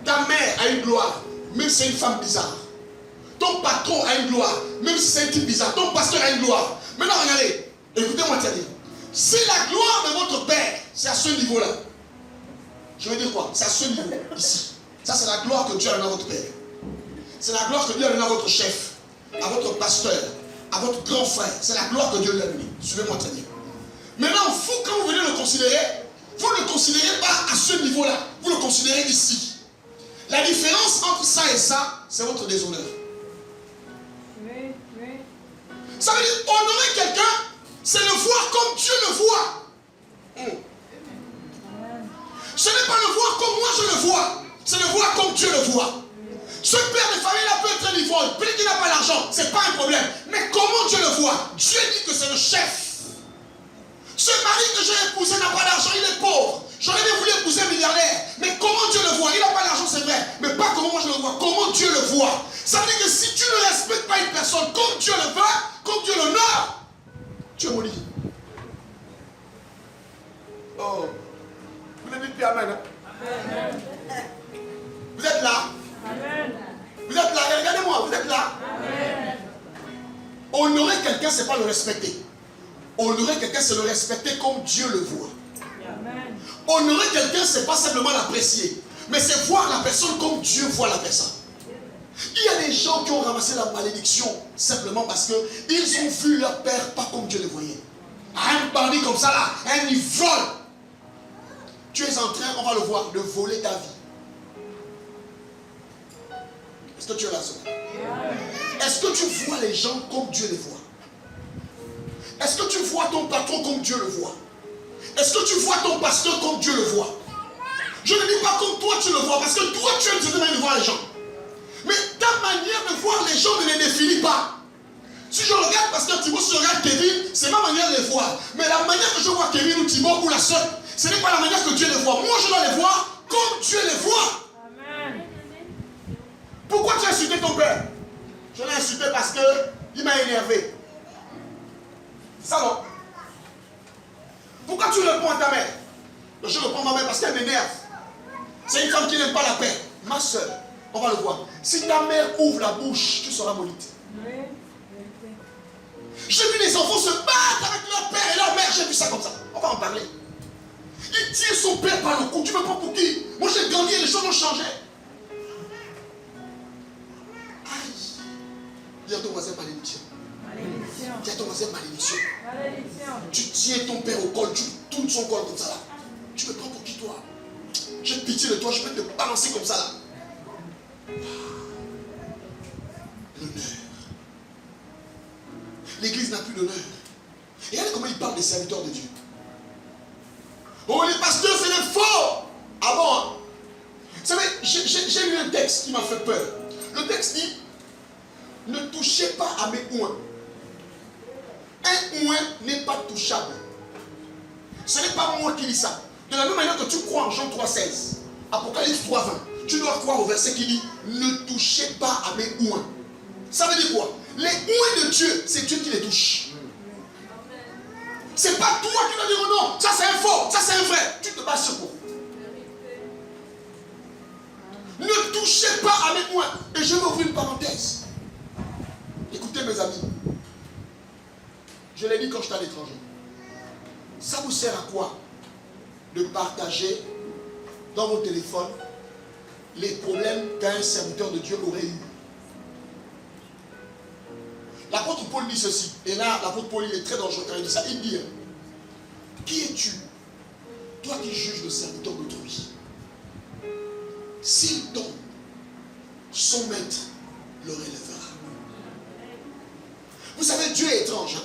Ta mère a une gloire, même si c'est une femme bizarre. Ton patron a une gloire, même si c'est un type bizarre. Ton pasteur a une gloire. Maintenant, regardez, écoutez-moi dire. Si la gloire de votre père, c'est à ce niveau-là, je veux dire quoi? C'est à ce niveau, ici. Ça, c'est la gloire que Dieu a donnée à votre père. C'est la gloire que Dieu a donnée à votre chef, à votre pasteur, à votre grand frère. C'est la gloire que Dieu lui a donnée. Suivez-moi très bien. Maintenant, vous, quand vous venez le considérer, vous ne le considérez pas à ce niveau-là. Vous le considérez ici. La différence entre ça et ça, c'est votre déshonneur. Oui. Ça veut dire honorer quelqu'un, c'est le voir comme Dieu le voit. Ce n'est pas le voir comme moi je le vois, c'est le voir comme Dieu le voit. Ce père de famille là peut être un ivrogne, peut-être qu'il n'a pas l'argent, c'est pas un problème. Mais comment Dieu le voit? Dieu dit que c'est le chef. Ce mari que j'ai épousé n'a pas d'argent, il est pauvre. J'aurais bien voulu épouser un milliardaire. Mais comment Dieu le voit? Il n'a pas d'argent, c'est vrai. Mais pas comment moi je le vois, comment Dieu le voit. Ça veut dire que si tu ne respectes pas une personne comme Dieu le veut, comme Dieu l'honore, tu es maudit. Oh, vous ne dites plus amen, hein? Amen. Vous êtes là? Amen. Vous êtes là? Regardez-moi, vous êtes là? Amen. Honorer quelqu'un, c'est pas le respecter. Honorer quelqu'un, c'est le respecter comme Dieu le voit. Amen. Honorer quelqu'un, c'est pas simplement l'apprécier, mais c'est voir la personne comme Dieu voit la personne. Il y a des gens qui ont ramassé la malédiction simplement parce qu'ils ont vu leur père pas comme Dieu le voyait. Un bandit comme ça là, un ivrogne. tu es en train, on va le voir, de voler ta vie. Est-ce que tu es là, ce matin? Est-ce que tu vois les gens comme Dieu les voit? Est-ce que tu vois ton patron comme Dieu le voit? Est-ce que tu vois ton pasteur comme Dieu le voit? Je ne dis pas comme toi tu le vois, parce que toi tu as une certaine manière de voir les gens. Mais ta manière de voir les gens ne les définit pas. Si je regarde pasteur Thibaut, si je regarde Kevin, c'est ma manière de les voir. Mais la manière que je vois Kevin ou Thibaut ou la soeur, ce n'est pas la manière que Dieu les voit. Moi je dois les voir comme Dieu les voit. Amen. Pourquoi tu as insulté ton père? Je l'ai insulté parce qu'il m'a énervé. Ça non. Pourquoi tu réponds à ta mère? Je réponds à ma mère parce qu'elle m'énerve. C'est une femme qui n'aime pas la paix. Ma soeur, on va le voir. Si ta mère ouvre la bouche, tu seras maudite. Oui. J'ai vu les enfants se battre avec leur père et leur mère. J'ai vu ça comme ça. On va en parler. Il tire son père par le cou. Tu me prends pour qui? Moi j'ai grandi et les choses ont changé. Aïe. Dis à ton voisin malédiction. Malédiction. Dis à ton voisin malédiction. Malédiction. Tu tiens ton père au col, tu tournes son col comme ça là. Tu me prends pour qui toi? J'ai pitié de toi, je peux te balancer comme ça là. L'honneur. L'église n'a plus d'honneur. Et regardez comment il parle des serviteurs de Dieu. Oh, les pasteurs, c'est des faux. Ah bon, hein? Vous savez, j'ai lu un texte qui m'a fait peur. Le texte dit, ne touchez pas à mes ouins. Un ouin n'est pas touchable. Ce n'est pas moi qui dis ça. De la même manière que tu crois en Jean 3,16, Apocalypse 3,20, tu dois croire au verset qui dit, ne touchez pas à mes ouins. Ça veut dire quoi? Les ouins de Dieu, c'est Dieu qui les touche. C'est pas toi qui dois dire non, ça c'est un faux, ça c'est un vrai. Tu te bases sur quoi? Ne touchez pas à mes ouins. Et je vais ouvrir une parenthèse. Écoutez mes amis. Je l'ai dit quand j'étais à l'étranger. Ça vous sert à quoi de partager dans vos téléphones les problèmes qu'un serviteur de Dieu aurait eu? L'apôtre Paul dit ceci. Et là, l'apôtre Paul, il est très dangereux quand il dit ça. Il dit, qui es-tu, toi qui juges le serviteur d'autrui? S'il tombe, son maître le relèvera. Vous savez, Dieu est étrange. Hein?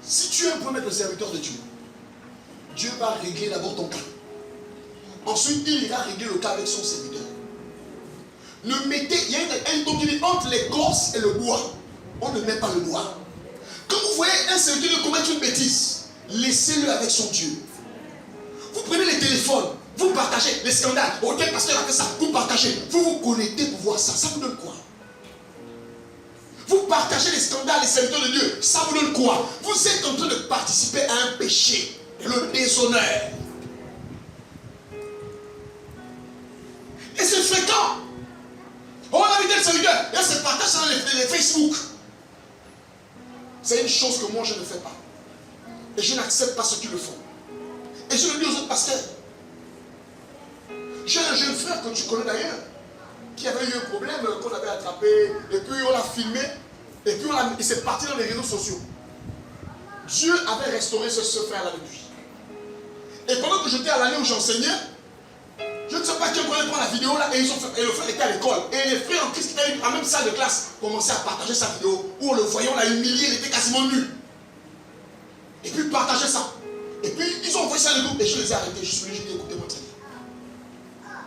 Si tu es un premier le serviteur de Dieu, Dieu va régler d'abord ton cas. Ensuite, il ira régler le cas avec son serviteur. Ne mettez, il y a un don qui dit entre l'écorce et le bois, on ne met pas le bois. Quand vous voyez un serviteur commettre une bêtise, laissez-le avec son Dieu. Vous prenez les téléphones, vous partagez les scandales. Oh, quel pasteur a fait ça? Vous partagez. Vous vous connectez pour voir ça. Ça vous donne quoi? Vous partagez les scandales, les serviteurs de Dieu. Ça vous donne quoi? Vous êtes en train de participer à un péché, le déshonneur. Et c'est fréquent. Oh, on a invité le serviteur. Et on se partage ça dans les Facebook. C'est une chose que moi je ne fais pas. Et je n'accepte pas ceux qui le font. Et je le dis aux autres pasteurs. J'ai un jeune frère que tu connais d'ailleurs, qui avait eu un problème qu'on avait attrapé, et puis on l'a filmé, et puis il s'est parti dans les réseaux sociaux. Dieu avait restauré ce frère-là depuis. Et pendant que j'étais à l'année où j'enseignais, je ne sais pas qui connaît prendre la vidéo là, et le frère était à l'école. Et les frères en Christ qui étaient dans la même salle de classe commençaient à partager sa vidéo, où on le voyait, on l'a humilié, il était quasiment nu. Et puis partager ça. Et puis ils ont envoyé ça à nous, et je les ai arrêtés. Je suis venu, je dis écoutez-moi très bien.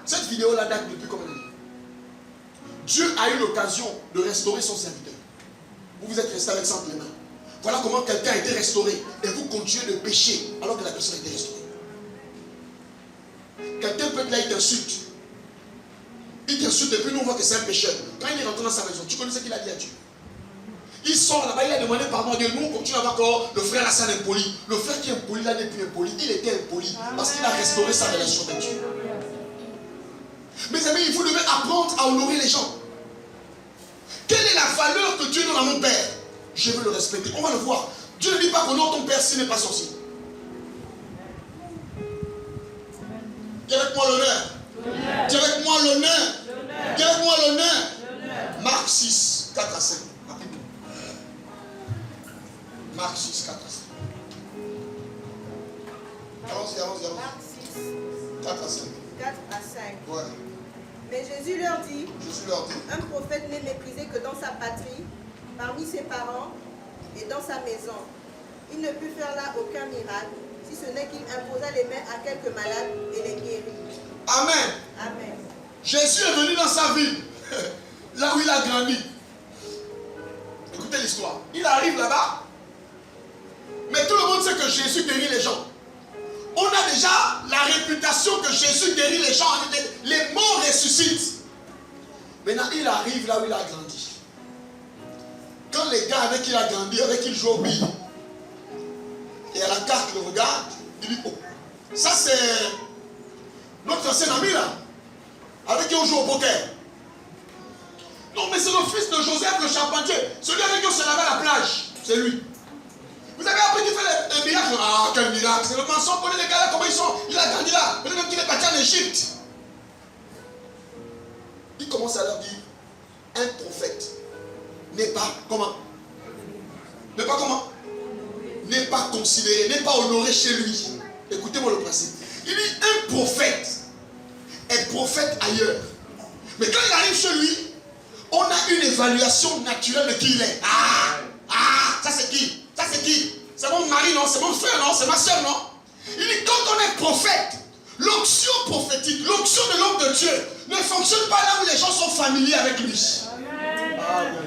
Cette vidéo-là date depuis combien d'années? Dieu a eu l'occasion de restaurer son serviteur. Vous vous êtes resté avec ça entre les mains. Voilà comment quelqu'un a été restauré. Et vous continuez de pécher alors que la personne a été restaurée. Quelqu'un peut être là, il t'insulte. Il t'insulte et puis nous on voit que c'est un pécheur. Quand il est rentré dans sa maison, tu connais ce qu'il a dit à Dieu? Il sort là-bas, il a demandé pardon à Dieu. Nous on continue à voir que le frère là c'est un impoli. Le frère qui est impoli là n'est plus impoli. Il était impoli parce qu'il a restauré sa relation avec Dieu. Mes amis, vous devez apprendre à honorer les gens. Quelle est la valeur que Dieu donne à mon père? Je veux le respecter. On va le voir. Dieu ne dit pas qu'honore ton père s'il n'est pas sorcier. Dis avec moi l'honneur. Dis avec moi l'honneur. Dis avec moi l'honneur. Marc 6, 4 à 5. Rapidement. Marc 6, 4 à 5. Allons-y. Marc 6, 4 à 5. 4 à 5. Ouais. Mais Jésus leur dit, Jésus leur dit, un prophète n'est méprisé que dans sa patrie, parmi ses parents et dans sa maison. Il ne put faire là aucun miracle, si ce n'est qu'il imposa les mains à quelques malades et les guérit. Amen. Amen. Jésus est venu dans sa ville, là où il a grandi. Écoutez l'histoire. Il arrive là-bas, mais tout le monde sait que Jésus guérit les gens. On a déjà la réputation que Jésus guérit les gens, les morts ressuscitent. Maintenant, il arrive là où il a grandi. Quand les gars avec qui il a grandi, avec qui il joue au billes, et à la carte, il le regarde, il dit, oh, ça c'est notre ancien ami là, avec qui on joue au poker. Non, mais c'est le fils de Joseph le charpentier, celui avec qui on se lavait à la plage, c'est lui. Vous avez appris qu'il fait des miracles. Ah, quel miracle, c'est le mensonge. Connaissez les gars là, comment ils sont. Il a grandi là, peut-être même qu'il est parti en Égypte. Il commence à leur dire, un prophète n'est pas comment? N'est pas comment? N'est pas considéré, n'est pas honoré chez lui. Écoutez-moi le principe. Il dit, un prophète est prophète ailleurs. Mais quand il arrive chez lui, on a une évaluation naturelle de qui il est. Ça c'est qui? Ça c'est qui? C'est mon mari, non? C'est mon frère, non? C'est ma soeur, non? Il dit, quand on est prophète, l'onction prophétique, l'onction de l'homme de Dieu ne fonctionne pas là où les gens sont familiers avec lui. Amen.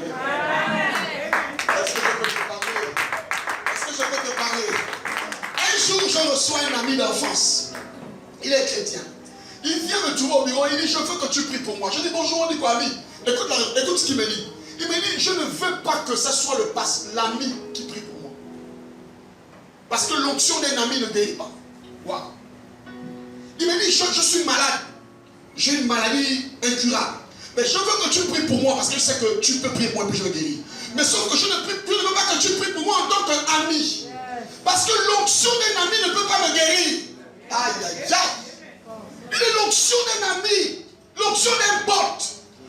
Est-ce que je peux te parler? Est-ce que je peux te parler? Un jour, je reçois un ami d'enfance. Il est chrétien. Il vient me trouver au bureau, il dit, je veux que tu pries pour moi. Je dis, bonjour, on dit quoi, ami? Écoute ce qu'il me dit. Il me dit, je ne veux pas que ce soit l'ami qui prie pour moi. Parce que l'onction d'un ami ne guérit pas. Wow. Il me dit, je suis malade. J'ai une maladie incurable. Mais je veux que tu pries pour moi parce que je sais que tu peux prier pour moi et puis je vais guérir. Mais sauf que je ne veux pas que tu pries pour moi en tant qu'ami. Parce que l'onction d'un ami ne peut pas me guérir. Aïe, aïe, aïe. Il est l'onction d'un ami. L'onction d'un pote.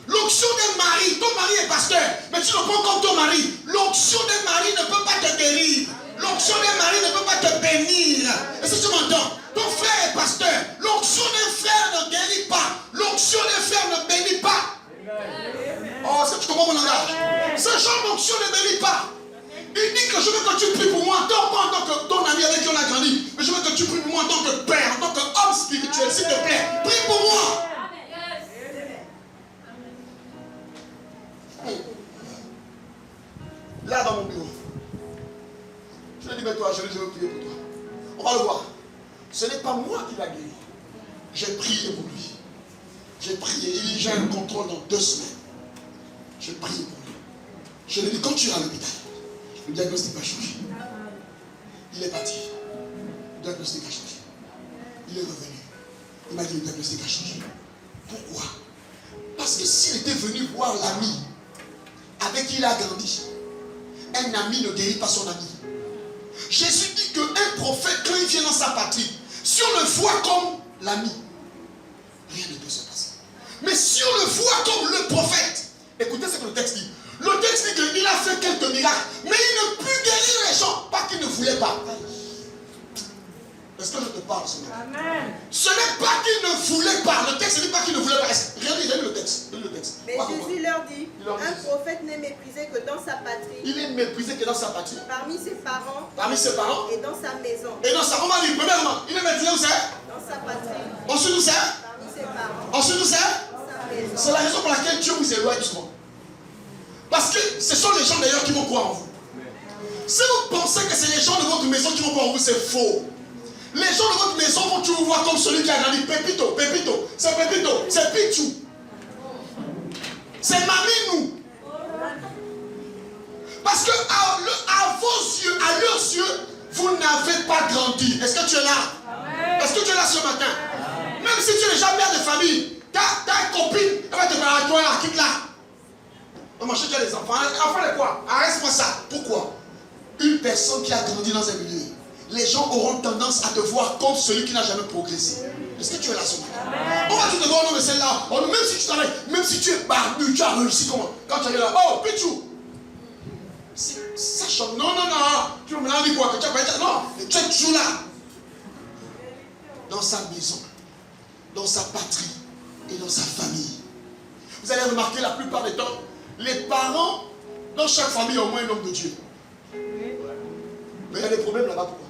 L'onction d'un mari. Ton mari est pasteur, mais tu ne prends comme ton mari. L'onction d'un mari ne peut pas te guérir. L'onction d'un mari ne peut pas te bénir. Est-ce que tu m'entends? Ton frère est pasteur. L'onction d'un frère ne guérit pas. L'onction d'un frère ne bénit pas. Oh, est-ce que tu comprends mon langage? Ce genre d'onction ne bénit pas. Il dit que je veux que tu pries pour moi, non pas en tant que ton ami avec qui on a grandi, mais je veux que tu pries pour moi en tant que père, en tant qu'homme spirituel, s'il te plaît. Prie pour moi. Là dans mon bureau, je lui ai dit, mais toi, je veux prier pour toi. On va le voir. Ce n'est pas moi qui l'a guéri. J'ai prié pour lui. J'ai prié. Il dit, j'ai un contrôle dans 2 semaines. J'ai prié pour lui. Je lui ai dit, quand tu iras à l'hôpital, le diagnostic va changer. Il est parti. Le diagnostic a changé. Il est revenu. Il m'a dit, le diagnostic a changé. Pourquoi? Parce que s'il était venu voir l'ami avec qui il a grandi, un ami ne guérit pas son ami. Jésus dit qu'un prophète, quand il vient dans sa patrie, si on le voit comme l'ami, rien ne peut se passer. Mais si on le voit comme le prophète, écoutez ce que le texte dit. Le texte dit qu'il a fait quelques miracles, mais il ne put guérir les gens, pas qu'il ne voulait pas. Est-ce que je te parle ce matin? Amen. Ce n'est pas qu'il ne voulait pas. Le texte ne dit pas qu'il ne voulait pas. Regardez le texte. Mais Jésus leur dit, un prophète n'est méprisé que dans sa patrie. Il est méprisé que dans sa patrie. Parmi ses parents. Parmi ses parents. Et dans sa maison. Et dans sa, on va dire, premièrement, il est méprisé où c'est? Dans sa patrie. Ensuite où c'est? Parmi ses parents. Ensuite où c'est? Dans sa maison. C'est la raison pour laquelle Dieu vous éloigne souvent. Parce que ce sont les gens d'ailleurs qui vont croire en vous. Si vous pensez que c'est les gens de votre maison qui vont croire en vous, c'est faux. Les gens de votre maison vont toujours vous voir comme celui qui a grandi. Pépito, Pépito, c'est Pépito, c'est Pichou. C'est Maminou. Parce que à vos yeux, à leurs yeux, vous n'avez pas grandi. Est-ce que tu es là? Est-ce que tu es là ce matin? Même si tu es déjà mère de famille, ta copine, elle va te dire, ah, toi là, quitte là. Maman, je dis les enfants. Enfant de quoi? Arrête-moi ça. Pourquoi? Une personne qui a grandi dans un milieu, les gens auront tendance à te voir comme celui qui n'a jamais progressé. Est-ce que tu es là ce matin? On va te voir, non mais celle-là, même si tu travailles, même si tu es barbu, tu as réussi comment? Quand tu es là, oh, Pichou. Ça chante. Non. Tu me l'as dit quoi? Que tu as pas été. Non, tu es toujours là. dans sa maison, dans sa patrie et dans sa famille. Vous allez remarquer la plupart des temps, les parents, dans chaque famille, il y a au moins un homme de Dieu. Mais il y a des problèmes là-bas. Pourquoi?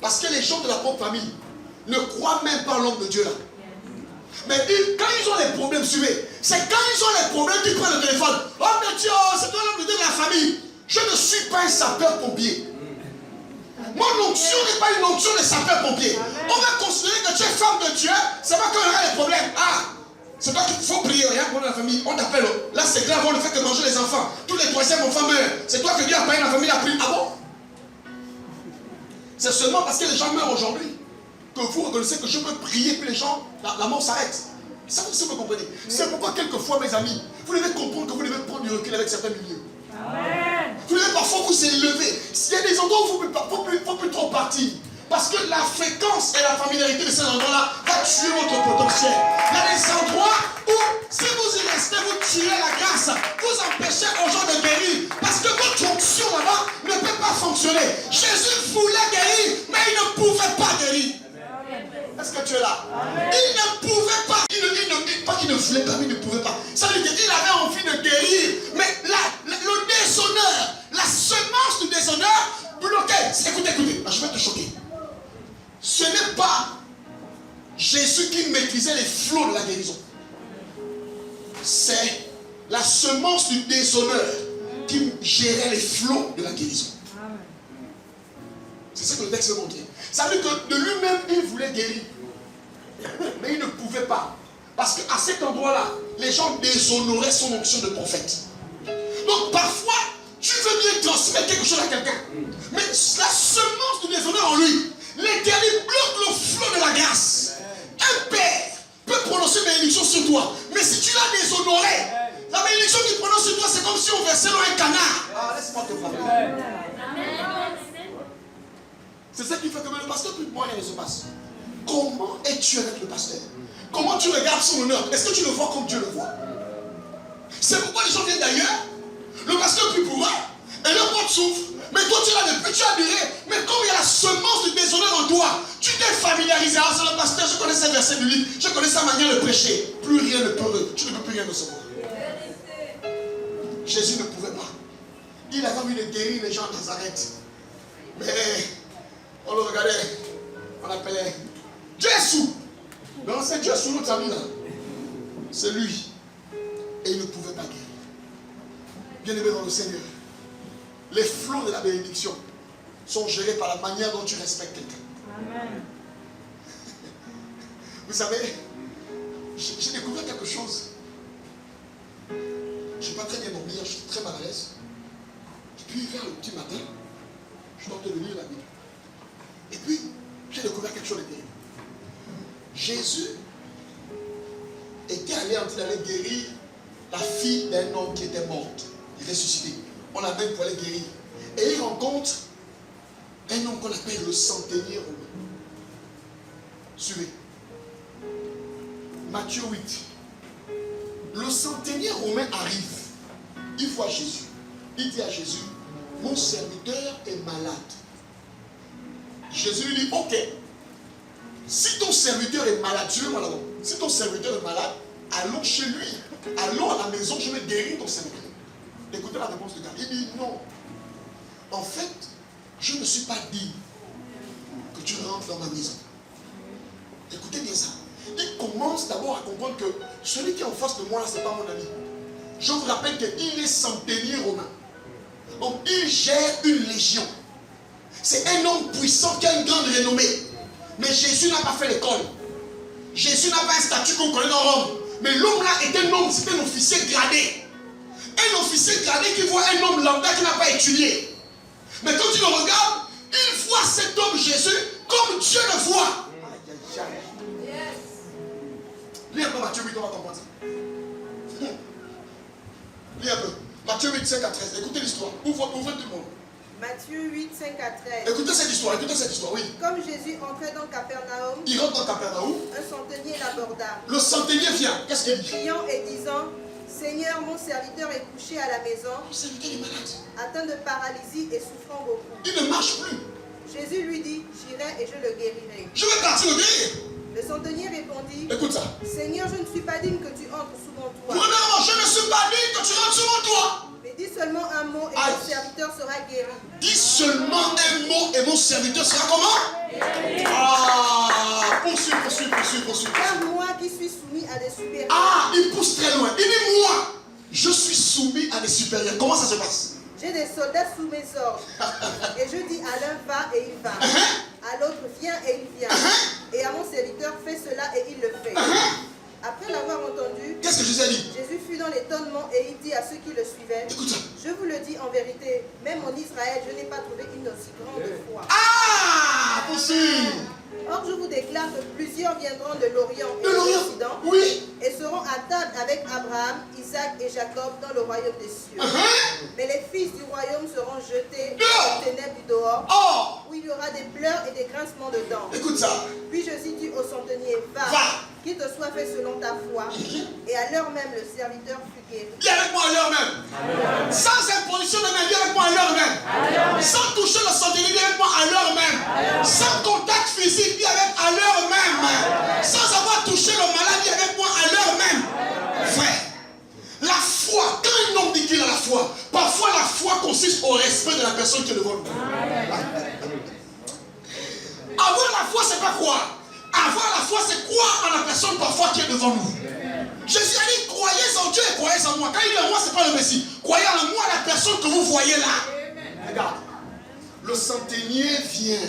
Parce que les gens de la propre famille ne croient même pas en l'homme de Dieu là. Mais quand ils ont des problèmes, suivez, c'est quand ils ont des problèmes qu'ils prennent le téléphone. Oh mais Dieu, c'est toi l'homme de Dieu de la famille. Je ne suis pas un sapeur-pompier. Mon onction n'est pas une onction de sapeur-pompier. On va considérer que tu es femme de Dieu, c'est pas quand il y aura des problèmes. Ah, c'est toi qu'il faut prier, rien pour la famille. On t'appelle, là c'est grave, on ne fait que manger les enfants. Tous les troisièmes enfants meurent. C'est toi que Dieu a payé la famille a pris. Ah bon? C'est seulement parce que les gens meurent aujourd'hui que vous reconnaissez que je peux prier puis les gens, la mort s'arrête. Ça vous comprenez. C'est pourquoi quelquefois mes amis, vous devez comprendre que vous devez prendre du recul avec certains milieux. Amen. Vous devez parfois vous élever. S'il y a des endroits où il ne faut plus trop partir. Parce que la fréquence et la familiarité de ces endroits-là va tuer votre potentiel. Il y a des endroits où, si vous y restez, vous tuez la grâce. Vous empêchez aux gens de guérir. Parce que votre onction là-bas ne peut pas fonctionner. Jésus voulait guérir, mais il ne pouvait pas guérir. Est-ce que tu es là? Amen. Il ne pouvait pas. Pas qu'il ne voulait pas, mais il ne pouvait pas. Ça veut dire qu'il avait envie de guérir. Mais le déshonneur, la semence du déshonneur bloquait. Écoutez, là, je vais te choquer. Ce n'est pas Jésus qui maîtrisait les flots de la guérison. C'est la semence du déshonneur qui gérait les flots de la guérison. C'est ça que le texte veut montrer. Ça veut dire que de lui-même, il voulait guérir. Mais il ne pouvait pas. Parce qu'à cet endroit-là, les gens déshonoraient son onction de prophète. Donc parfois, tu veux bien transmettre quelque chose à quelqu'un. Mais la semence du déshonneur en lui, l'Éternel bloque le flot de la grâce. Un père peut prononcer une bénédiction sur toi. Mais si tu l'as déshonoré, la bénédiction qu'il prononce sur toi, c'est comme si on versait dans un canard. Ah, laisse-moi te parler. C'est ça qui fait que le pasteur, plus de moi, rien ne se passe. Comment es-tu avec le pasteur? Comment tu regardes son honneur? Est-ce que tu le vois comme Dieu le voit? C'est pourquoi les gens viennent d'ailleurs. Le pasteur plus pouvoir et le porte souffre. Mais toi tu l'as depuis, tu as adoré. Mais comme il y a la semence du déshonneur en toi, tu t'es familiarisé. Ah, c'est le pasteur, je connais ses versets du livre, je connais sa manière de prêcher. Plus rien ne peut, tu ne peux plus rien recevoir. Jésus ne pouvait pas. Il avait envie de guérir les gens à Nazareth. Mais on le regardait, on l'appelait Jésus. Non, c'est Jésus, notre ami là. C'est lui. Et il ne pouvait pas guérir. Bien-aimé dans le Seigneur, les flots de la bénédiction sont gérés par la manière dont tu respectes quelqu'un. Amen. Vous savez, j'ai découvert quelque chose. Je ne suis pas très bien dormir, je suis très mal à l'aise. Et puis vers le petit matin, je dois te lire la Bible. Et puis, j'ai découvert quelque chose de terrible. Jésus était allé en train d'aller guérir la fille d'un homme qui était morte. Il est ressuscité. On l'amène pour aller guérir. Et il rencontre un homme qu'on appelle le centenier romain. Suivez. Matthieu 8. Le centenier romain arrive. Il voit Jésus. Il dit à Jésus, mon serviteur est malade. Jésus lui dit, ok. Si ton serviteur est malade, suivez-moi là-bas. Si ton serviteur est malade, allons chez lui. Allons à la maison, je vais guérir ton serviteur. Écoutez la réponse de gars. Il dit non. En fait, je ne suis pas digne que tu rentres dans ma maison. Écoutez bien ça. Il commence d'abord à comprendre que celui qui est en face de moi là, ce n'est pas mon ami. Je vous rappelle qu'il est centenier romain. Donc il gère une légion. C'est un homme puissant qui a une grande renommée. Mais Jésus n'a pas fait l'école. Jésus n'a pas un statut qu'on connaît dans Rome. Mais l'homme là est un homme, c'est un officier gradé. Un officier gradé qui voit un homme lambda qui n'a pas étudié. Mais quand tu le regardes, il voit cet homme Jésus comme Dieu le voit. Lis un peu Matthieu 8, on va comprendre ça. Lis un peu. Matthieu 8, 5 à 13. Écoutez l'histoire. Ouvrez tout le monde. Matthieu 8, 5 à 13. Écoutez cette histoire, oui. Comme Jésus entrait dans Capernaum, il rentre dans Capernaum. Un centenier l'aborda. Le centenier vient. Qu'est-ce qu'il dit? Priant et disant, Seigneur, mon serviteur est couché à la maison, Mon serviteur est malade. atteint de paralysie et souffrant beaucoup. Il ne marche plus. Jésus lui dit, j'irai et je le guérirai. Je vais partir le guérir. Le centenier répondit, Écoute ça. Seigneur, je ne suis pas digne que tu entres sous mon toit. Premièrement, je ne suis pas digne que tu rentres sur mon toit. Mais dis seulement un mot et mon serviteur sera guéri. Dis seulement un mot et mon serviteur sera comment? Ah, poursuis. Car moi qui suis soumis à des supérieurs. Ah, il pousse très loin. Il dit moi, je suis soumis à des supérieurs. Comment ça se passe? J'ai des soldats sous mes ordres. Et je dis à l'un va et il va. À l'autre viens et il vient. Et à mon serviteur fais cela et il le fait. Après l'avoir entendu, Qu'est-ce que Jésus a dit? Jésus fut dans l'étonnement et il dit à ceux qui le suivaient, Écoute ça. je vous le dis en vérité, même en Israël, je n'ai pas trouvé une aussi grande foi. Ah, poursuis. Or, je vous déclare que plusieurs viendront de l'Orient et De de l'Orient. l'Occident Oui. et seront à table avec Abraham, Isaac et Jacob dans le royaume des cieux. Mais les fils du royaume seront jetés Dehors. aux ténèbres du dehors, Oh, où il y aura des pleurs et des grincements de dents. écoute ça. Puis Jésus dit au centenier, va, qu'il te soit fait selon ta foi. Et à l'heure même, le serviteur fut guéri. Viens avec moi à l'heure même. Sans imposition de main, viens avec moi à l'heure même. Sans toucher le centenier, viens avec moi à l'heure même. Sans contact physique, viens avec à l'heure même. Sans avoir touché le malade, viens avec moi à l'heure même. Frère, la foi, quand un homme dit qu'il a la foi, parfois la foi consiste au respect de la personne qui est devant nous. Avoir la foi, c'est pas quoi? Avoir la foi, c'est croire en la personne parfois qui est devant nous. Jésus a dit, croyez en Dieu et croyez en moi. Quand il dit en moi, ce n'est pas le Messie. Croyez en moi, la personne que vous voyez là. Regarde, le centenier vient.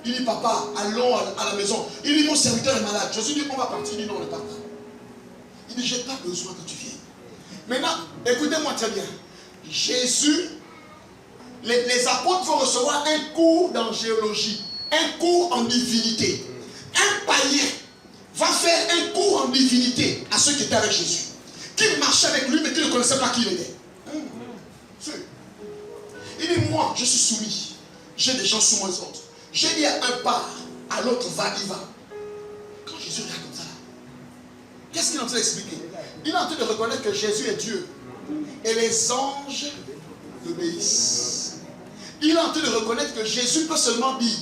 Il dit, papa, allons à la maison. Il dit, mon serviteur est malade. Jésus dit, on va partir. Il dit, non, on ne part pas. Il dit, j'ai pas besoin que tu viennes. Maintenant, écoutez-moi très bien. Jésus, les apôtres vont recevoir un cours d'angéologie, un cours en divinité. Un païen va faire un cours en divinité à ceux qui étaient avec Jésus, qui marchaient avec lui mais qui ne connaissaient pas qui il était. Il dit, moi, je suis soumis. J'ai des gens sous mes ordres. J'ai dit à un part, à l'autre va, il va. Quand Jésus regarde comme ça, qu'est-ce qu'il est en train d'expliquer? Il est en train de reconnaître que Jésus est Dieu. Et les anges l'obéissent. Il est en train de reconnaître que Jésus peut seulement dire,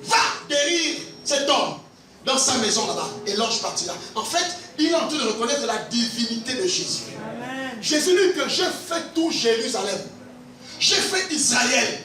va guérir cet homme dans sa maison là-bas. Et l'ange partira. En fait, il est en train de reconnaître la divinité de Jésus. Amen. Jésus dit que j'ai fait tout Jérusalem. J'ai fait Israël.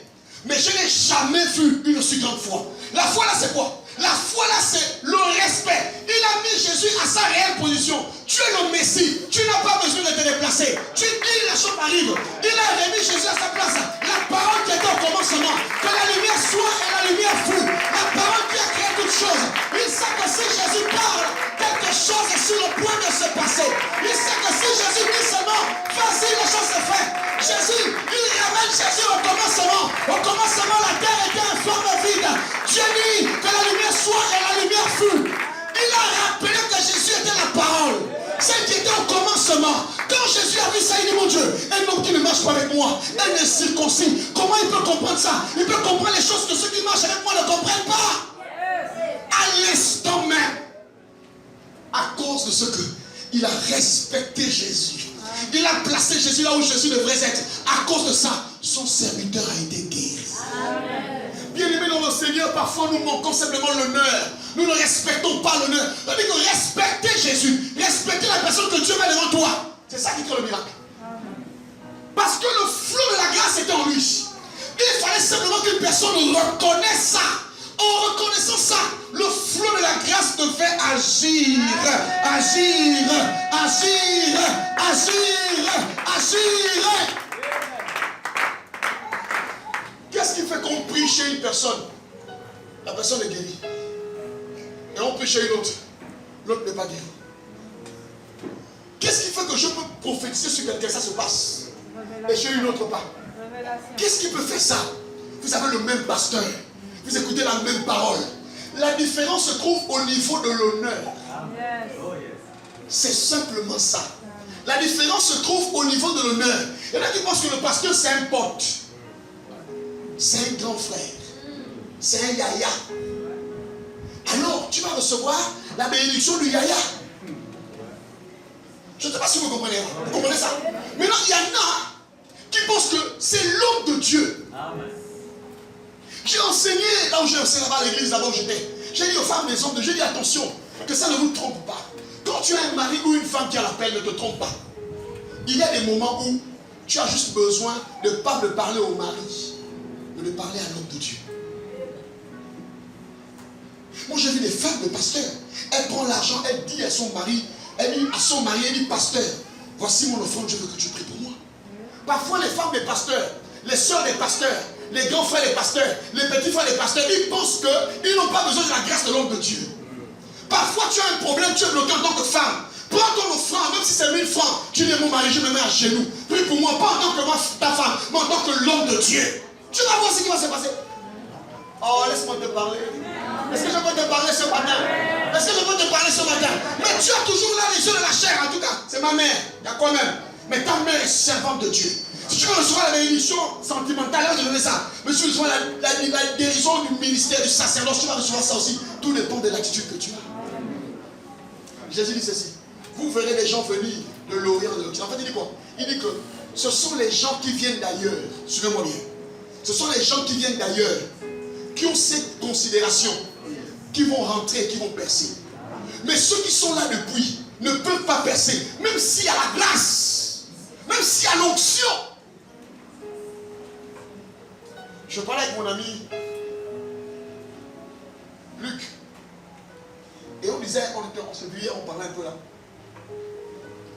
Mais je n'ai jamais vu une aussi grande foi. La foi là, c'est quoi? La foi là, c'est le respect. Il a mis Jésus à sa réelle position. Tu es le Messie. Tu n'as pas besoin de te déplacer. Tu dis, la chose arrive. Il a remis Jésus à sa place. La parole qui était au commencement. Que la lumière soit et la lumière fut. La parole qui a créé toutes choses. Il sait que si Jésus parle, quelque chose est sur le point de se passer. Il sait que si Jésus dit seulement, vas-y, la chose est faite. Jésus, il ramène Jésus au commencement. Au commencement, la terre était en forme vide. Dieu dit que la lumière soit et la lumière fut. Il a rappelé que Jésus était la parole. Celle qui était au commencement. Quand Jésus a vu ça, il dit, mon Dieu, un homme qui ne marche pas avec moi, un incirconcis, comment il peut comprendre ça? Il peut comprendre les choses que ceux qui marchent avec moi ne comprennent pas. À l'instant même, à cause de ce qu'il a respecté Jésus. Il a placé Jésus là où Jésus devrait être. À cause de ça, son serviteur a été guéri. Bien-aimés dans le Seigneur, parfois nous manquons simplement l'honneur. Nous ne respectons pas l'honneur. On dit que respecter Jésus, respecter la personne que Dieu met devant toi. C'est ça qui crée le miracle. Parce que le flot de la grâce était en lui. Il fallait simplement qu'une personne reconnaisse ça. En reconnaissant ça, le flot de la grâce devait agir, agir, agir, agir, agir. Qu'est-ce qui fait qu'on prie chez une personne? La personne est guérie. Et on prie chez une autre. L'autre n'est pas guéri. Qu'est-ce qui fait que je peux prophétiser sur quelqu'un, ça se passe, et chez une autre pas? Qu'est-ce qui peut faire ça? Vous avez le même pasteur. Vous écoutez la même parole. La différence se trouve au niveau de l'honneur. C'est simplement ça. La différence se trouve au niveau de l'honneur. Il y en a qui pensent que le pasteur c'est un pote. C'est un grand frère. C'est un yaya. Alors tu vas recevoir la bénédiction du yaya. Je ne sais pas si vous comprenez. Vous comprenez ça? Maintenant il y en a qui pensent que c'est l'homme de Dieu. J'ai enseigné là où j'ai enseigné là-bas à l'église, là-bas où j'étais. J'ai dit aux femmes, les hommes, j'ai dit attention, que ça ne vous trompe pas. Quand tu as un mari ou une femme qui a l'appel, ne te trompe pas. Il y a des moments où tu as juste besoin de ne pas le parler au mari, mais de parler à l'homme de Dieu. Moi j'ai vu des femmes de pasteurs. Elle prend l'argent, elle dit à son mari, elle dit pasteur, voici mon offrande, je veux que tu pries pour moi. Parfois les femmes des pasteurs, les soeurs des pasteurs, les grands frères des pasteurs, les petits frères des pasteurs, ils pensent qu'ils n'ont pas besoin de la grâce de l'homme de Dieu. Parfois tu as un problème, tu es bloqué en tant que femme. Prends ton offrande, même si c'est 1000 francs, tu dis mon mari, je me mets à genoux. Prie pour moi, pas en tant que ta femme, mais en tant que l'homme de Dieu. Tu vas voir ce qui va se passer. Oh, laisse-moi te parler. Est-ce que je peux te parler ce matin? Est-ce que je peux te parler ce matin? Mais tu as toujours là les yeux de la chair, en tout cas. C'est ma mère, il y a quoi même? Mais ta mère est servante de Dieu. Si tu veux recevoir la bénédiction sentimentale, là, je donner ça. Mais si tu veux recevoir la guérison du ministère, du sacerdoce, tu vas recevoir ça aussi. Tout dépend de l'attitude que tu as. Jésus dit ceci. Vous verrez les gens venir de l'Orient, de l'Occident. En fait, il dit quoi? Il dit que ce sont les gens qui viennent d'ailleurs. Suivez-moi bien. Ce sont les gens qui viennent d'ailleurs, qui ont cette considération, qui vont rentrer, qui vont percer. Mais ceux qui sont là depuis ne peuvent pas percer, même s'il y a la grâce, même s'il y a l'onction. Je parlais avec mon ami Luc, et on disait, on se vit, on parlait un peu là.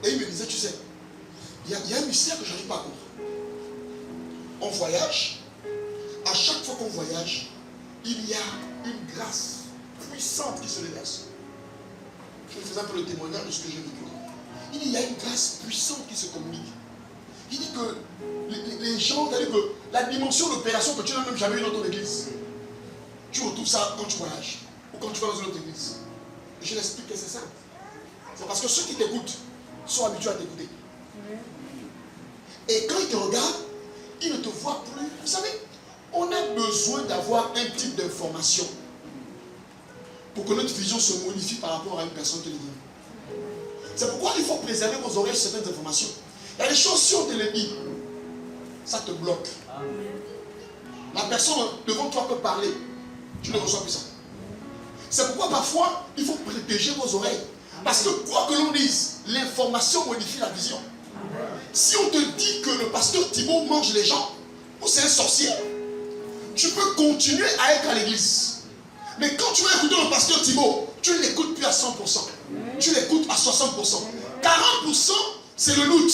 Et il me disait, tu sais, il y a un mystère que je n'arrive pas à comprendre. On voyage, à chaque fois qu'on voyage, il y a une grâce puissante qui se déverse. Je faisais un peu le témoignage de ce que j'ai vécu. Il dit, il y a une grâce puissante qui se communique. Il dit que les gens, c'est-à-dire que la dimension d'opération que tu n'as même jamais eu dans ton église, tu retrouves ça quand tu voyages ou quand tu vas dans une autre église. Et je l'explique que c'est simple. C'est parce que ceux qui t'écoutent sont habitués à t'écouter. Et quand ils te regardent, ils ne te voient plus. Vous savez, on a besoin d'avoir un type d'information pour que notre vision se modifie par rapport à une personne qui le dit. C'est pourquoi il faut préserver vos oreilles sur certaines informations. Il y a des choses, si on te les dit, ça te bloque. La personne devant toi peut parler, tu ne reçois plus ça. C'est pourquoi parfois, il faut protéger vos oreilles. Parce que quoi que l'on dise, l'information modifie la vision. Si on te dit que le pasteur Thibaut mange les gens, ou c'est un sorcier, tu peux continuer à être à l'église. Mais quand tu vas écouter le pasteur Thibaut, tu ne l'écoutes plus à 100%. Tu l'écoutes à 60%. 40%, c'est le doute.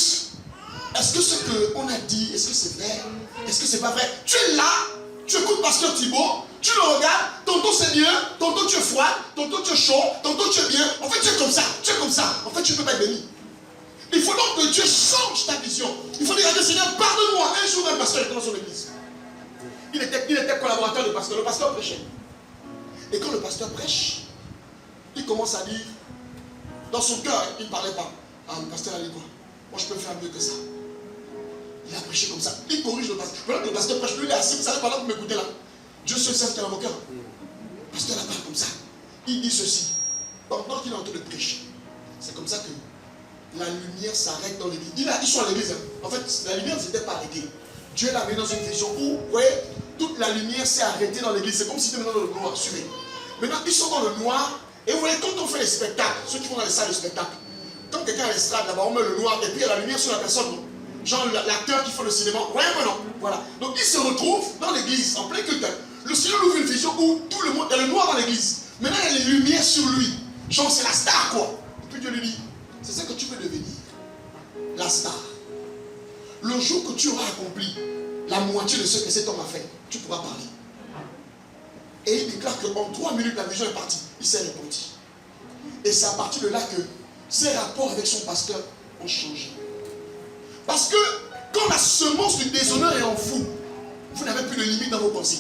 Est-ce que ce qu'on a dit, est-ce que c'est vrai? Est-ce que c'est pas vrai? Tu es là, tu écoutes pasteur Thibaut, tu le regardes, tantôt c'est bien, tantôt tu es froid, tantôt tu es chaud, tantôt tu es bien. En fait, tu es comme ça, tu es comme ça. En fait, tu ne peux pas être béni. Il faut donc que Dieu change ta vision. Il faut dire à Dieu, Seigneur, pardonne-moi. Un jour, un pasteur était dans son église. Il était collaborateur du pasteur. Le pasteur prêchait. Et quand le pasteur prêche, il commence à dire, dans son cœur, il ne parlait pas. Ah, le pasteur a dit quoi? Moi, je peux faire mieux que ça. Il a prêché comme ça. Il corrige le pasteur. Voilà que le pasteur prêche, lui, il est assis. Vous savez, pendant que vous m'écoutez là, Dieu seul sait ce qu'il a dans mon cœur. Le pasteur la parle comme ça. Il dit ceci. Pendant qu'il est en train de prêcher, c'est comme ça que la lumière s'arrête dans l'église. Ils sont à l'église. En fait, la lumière ne s'était pas arrêtée. Dieu l'a mis dans une vision où, vous voyez, toute la lumière s'est arrêtée dans l'église. C'est comme si c'était maintenant dans le noir. Suivez. Maintenant, ils sont dans le noir. Et vous voyez, quand on fait les spectacles, ceux qui vont dans les salles de spectacle, quand quelqu'un a l'estrade là-bas, on met le noir et puis il y a la lumière sur la personne. Non? Genre l'acteur qui fait le cinéma. Vous voyez maintenant? Voilà. Donc ils se retrouvent dans l'église, en plein culte. Le Seigneur ouvre une vision où tout le monde, il y a le noir dans l'église. Maintenant, il y a les lumières sur lui. Genre, c'est la star, quoi. Et puis Dieu lui dit, c'est ça que tu veux devenir. La star. Le jour que tu auras accompli la moitié de ce que cet homme a fait, tu pourras parler. Et il déclare qu'en 3 minutes, la vision est partie. Il s'est repenti. Et c'est à partir de là que ses rapports avec son pasteur ont changé. Parce que quand la semence du déshonneur est en vous, vous n'avez plus de limite dans vos pensées.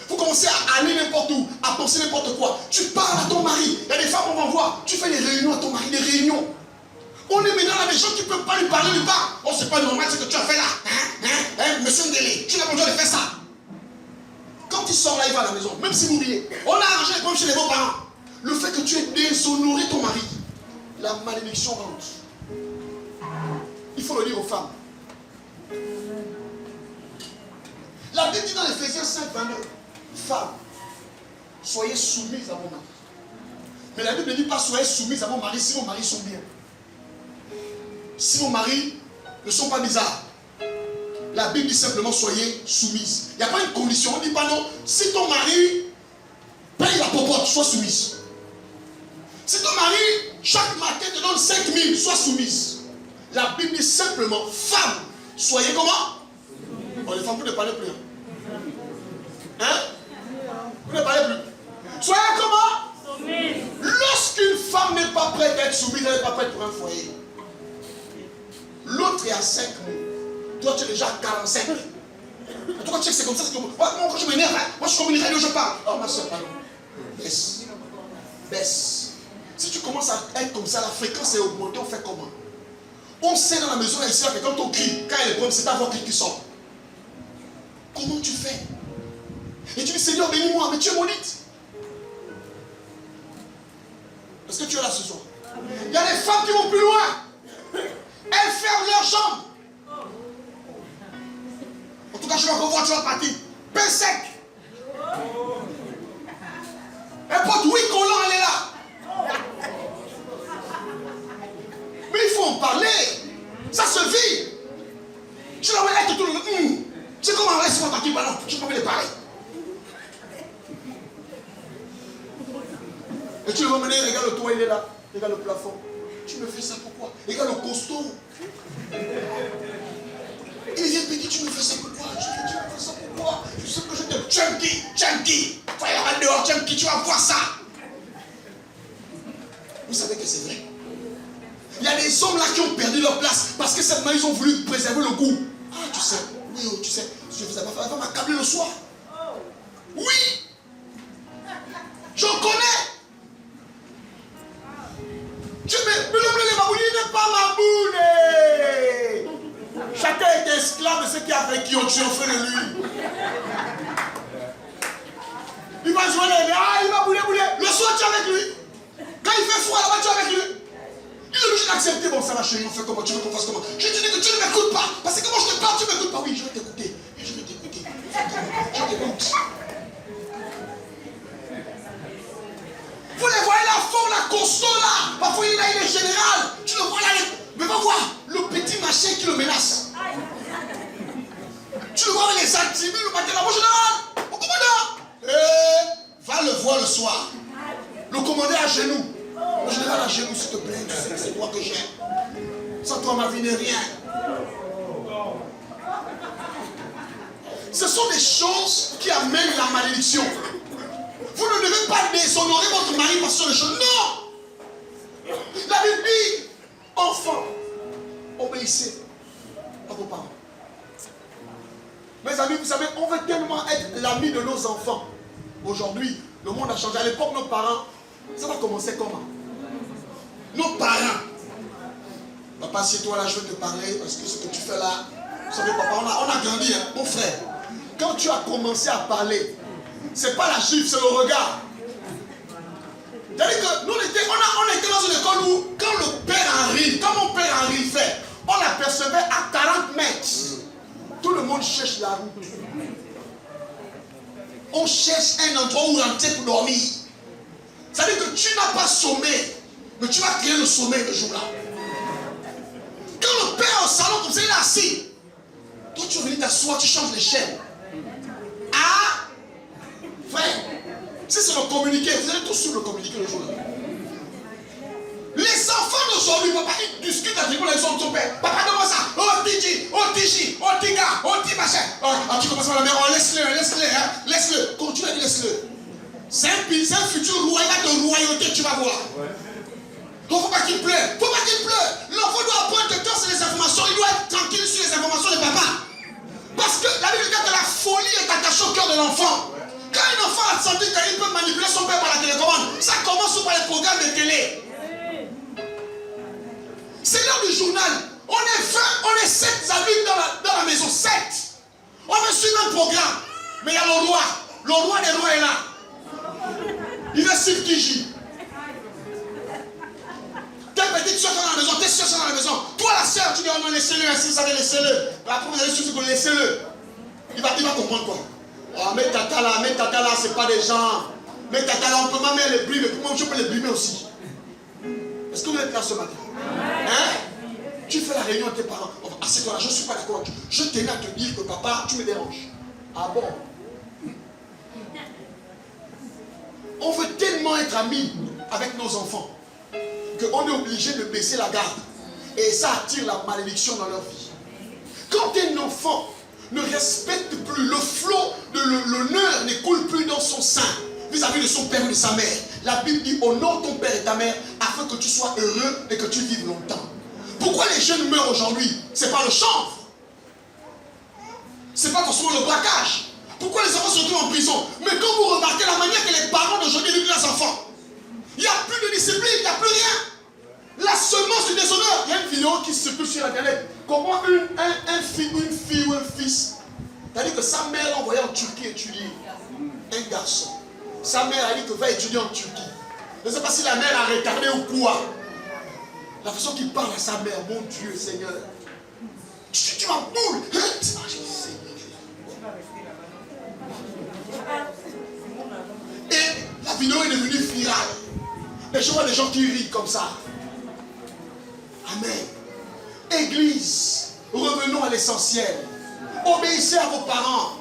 Vous commencez à aller n'importe où, à penser n'importe quoi. Tu parles à ton mari. Il y a des femmes, on va voir. Tu fais des réunions à ton mari, des réunions. On est maintenant là, des gens qui ne peuvent pas lui parler, lui parlent. Oh, c'est pas normal ce que tu as fait là. Monsieur Ndélé, tu n'as pas besoin de faire ça. Quand il sort là, il va à la maison. Même si vous riez. On a arrangé comme chez les beaux-parents. Le fait que tu aies déshonoré ton mari, la malédiction rentre. Il faut le dire aux femmes. La Bible dit dans Ephésiens 5, 22, Femmes, soyez soumises à vos maris. Mais la Bible ne dit pas soyez soumises à vos maris si vos maris sont bien. Si vos maris ne sont pas bizarres. La Bible dit simplement soyez soumises. Il n'y a pas une condition. On ne dit pas non. Si ton mari paye la popote, sois soumise. Si ton mari, chaque matin, te donne 5 000, sois soumise. La Bible dit simplement, femme, soyez comment? Bon, les femmes, vous ne parlez plus. Hein? Vous ne parlez plus. Soyez comment? Soumise. Lorsqu'une femme n'est pas prête à être soumise, elle n'est pas prête pour un foyer. L'autre est à 5 000. Toi, tu es déjà à 45. Toi, tu sais que c'est comme ça. Moi, quand je m'énerve, hein, moi, je suis comme une radio, je parle. Oh, ma soeur, pardon. Baisse. Baisse. Si tu commences à être comme ça, la fréquence est augmentée, on fait comment? On sait dans la maison, ici, que quand on crie, quand il est bon, c'est ta voix qui sort. Comment tu fais? Et tu dis, Seigneur, bénis-moi, mais tu es maudite. Est-ce que tu es là ce soir? Il y a des femmes qui vont plus loin. Elles ferment leurs jambes. En tout cas, je vais revoir, tu vas partir. Pain sec. Elle porte 8 collants, elle est là. Mais il faut en parler. Ça se vit. Je l'emmène avec tout le monde. C'est comment on reste tranquille, bah non, je peux pas les parler. Et tu le vas mener, regarde le toit, il est là. Regarde le plafond. Tu me fais ça pourquoi? Regarde le costaud. Il vient petit, tu me fais ça pourquoi? Je dis, tu me fais ça pourquoi? Je sais que je te... Chunky, Chunky, va dehors, Chunky, tu vas voir ça. Vous savez que c'est vrai. Il y a des hommes là qui ont perdu leur place parce que simplement ils ont voulu préserver le goût. Ah, tu sais, oui, oh, tu sais, je vous avais fait, elle va m'accabler le soir. Oui, j'en connais. Mais le Mabouli n'est pas Mabouli. Chacun est esclave de ceux qui avec qui ont tué au feu de lui. Il va jouer les gars, il va bouler. Le soir tu es avec lui. Quand il fait froid là-bas tu es avec lui. Il est obligé d'accepter. Bon ça va chérie, on fait comment? Tu veux qu'on fasse comment? Je te dis que tu ne m'écoutes pas. Parce que quand je te parle, tu ne m'écoutes pas. Oui, je vais t'écouter. Je vais t'écouter. Je t'écoute. Vous les voyez la forme, la costaud là. Parfois il est là, il est général. Tu le vois là, mais va voir le petit machin qui le menace. Tu le vois avec les attributs, le matin là, mon général, mon commandant. Va le voir le soir. Le commandant à genoux. Mon général à genoux, s'il te plaît, tu sais que c'est toi que j'aime. Sans toi ma vie n'est rien. Ce sont des choses qui amènent la malédiction. Vous ne devez pas déshonorer votre mari parce que les choses. Non! La Bible dit, enfants, obéissez à vos parents. Mes amis, vous savez, on veut tellement être l'ami de nos enfants. Aujourd'hui, le monde a changé. À l'époque, nos parents, ça va commencer comment? Nos parents. Papa, assieds-toi là, je vais te parler parce que ce que tu fais là, vous savez, papa, on a grandi, hein, mon frère. Quand tu as commencé à parler, c'est pas la gifle, c'est le regard. C'est-à-dire que nous, on était dans une école où, quand le père arrive, quand mon père arrive fait, on l'apercevait à 40 mètres. Tout le monde cherche la route. On cherche un endroit où rentrer pour dormir. C'est-à-dire que tu n'as pas sommeil, mais tu vas créer le sommeil le jour-là. Quand le père est au salon comme ça, il est assis. Toi, tu veux venir t'asseoir, tu changes les chaînes. Ah, frère, si c'est le communiqué, vous allez tous sur le communiqué le jour-là. Les enfants d'aujourd'hui, papa, ils discutent avec son père. Papa, donne-moi ça. Oh, Tiji, oh, Tiji, oh, Tiga, oh, Timachin. Oh, tu commences à la mère, oh, laisse-le, hein, laisse-le. Continue à dire laisse-le. C'est un futur roi, il va de royauté, tu vas voir. Il ne faut pas qu'il pleure. Il ne faut pas qu'il pleure. L'enfant doit apprendre que quand c'est les informations, il doit être tranquille sur les informations de papa. Parce que la Bible dit que la folie est attachée au cœur de l'enfant. Quand un enfant a senti qu'il peut manipuler son père par la télécommande, ça commence par les programmes de télé. C'est l'heure du journal. On est 20, on est 7 adultes dans la maison. 7. On veut suivre un programme. Mais il y a le roi. Le roi des rois est là. Il veut suivre Kiji. Telle petite soeur dans la maison, tes soeurs sont dans la maison. Toi la soeur, tu dis oh non, laissez-le, ainsi vous savez, laissez-le. Après vous allez suivre, laissez-le. Il va comprendre quoi. Oh, mes tatas là, c'est pas des gens. Mes tatas là, on peut même les brimer. Moi, je peux les brimer aussi. Est-ce que vous êtes là ce matin? Hein? Tu fais la réunion de tes parents. Assieds-toi là, je ne suis pas d'accord. Je tenais à te dire que papa, tu me déranges. Ah bon? On veut tellement être amis avec nos enfants qu'on est obligé de baisser la garde. Et ça attire la malédiction dans leur vie. Quand un enfant ne respecte plus, le flot de l'honneur ne coule plus dans son sein vis-à-vis de son père ou de sa mère. La Bible dit honore ton père et ta mère afin que tu sois heureux et que tu vives longtemps. Pourquoi les jeunes meurent aujourd'hui? C'est pas le chanvre. C'est pas forcément le braquage. Pourquoi les enfants se retrouvent en prison? Mais quand vous remarquez la manière que les parents d'aujourd'hui éduquent leurs enfants, il n'y a plus de discipline, il n'y a plus rien. La semence du déshonneur. Il y a une vidéo qui circule sur internet. Comment une fille ou un fils, c'est-à-dire que sa mère l'a envoyé en Turquie étudier. Un garçon. Sa mère a dit que va étudier en Turquie. Je ne sais pas si la mère a retardé ou quoi. La façon qu'il parle à sa mère, mon Dieu, Seigneur. Tu m'as boule. Et la vidéo est devenue virale. Et je vois des gens qui rient comme ça. Amen. Église, revenons à l'essentiel. Obéissez à vos parents.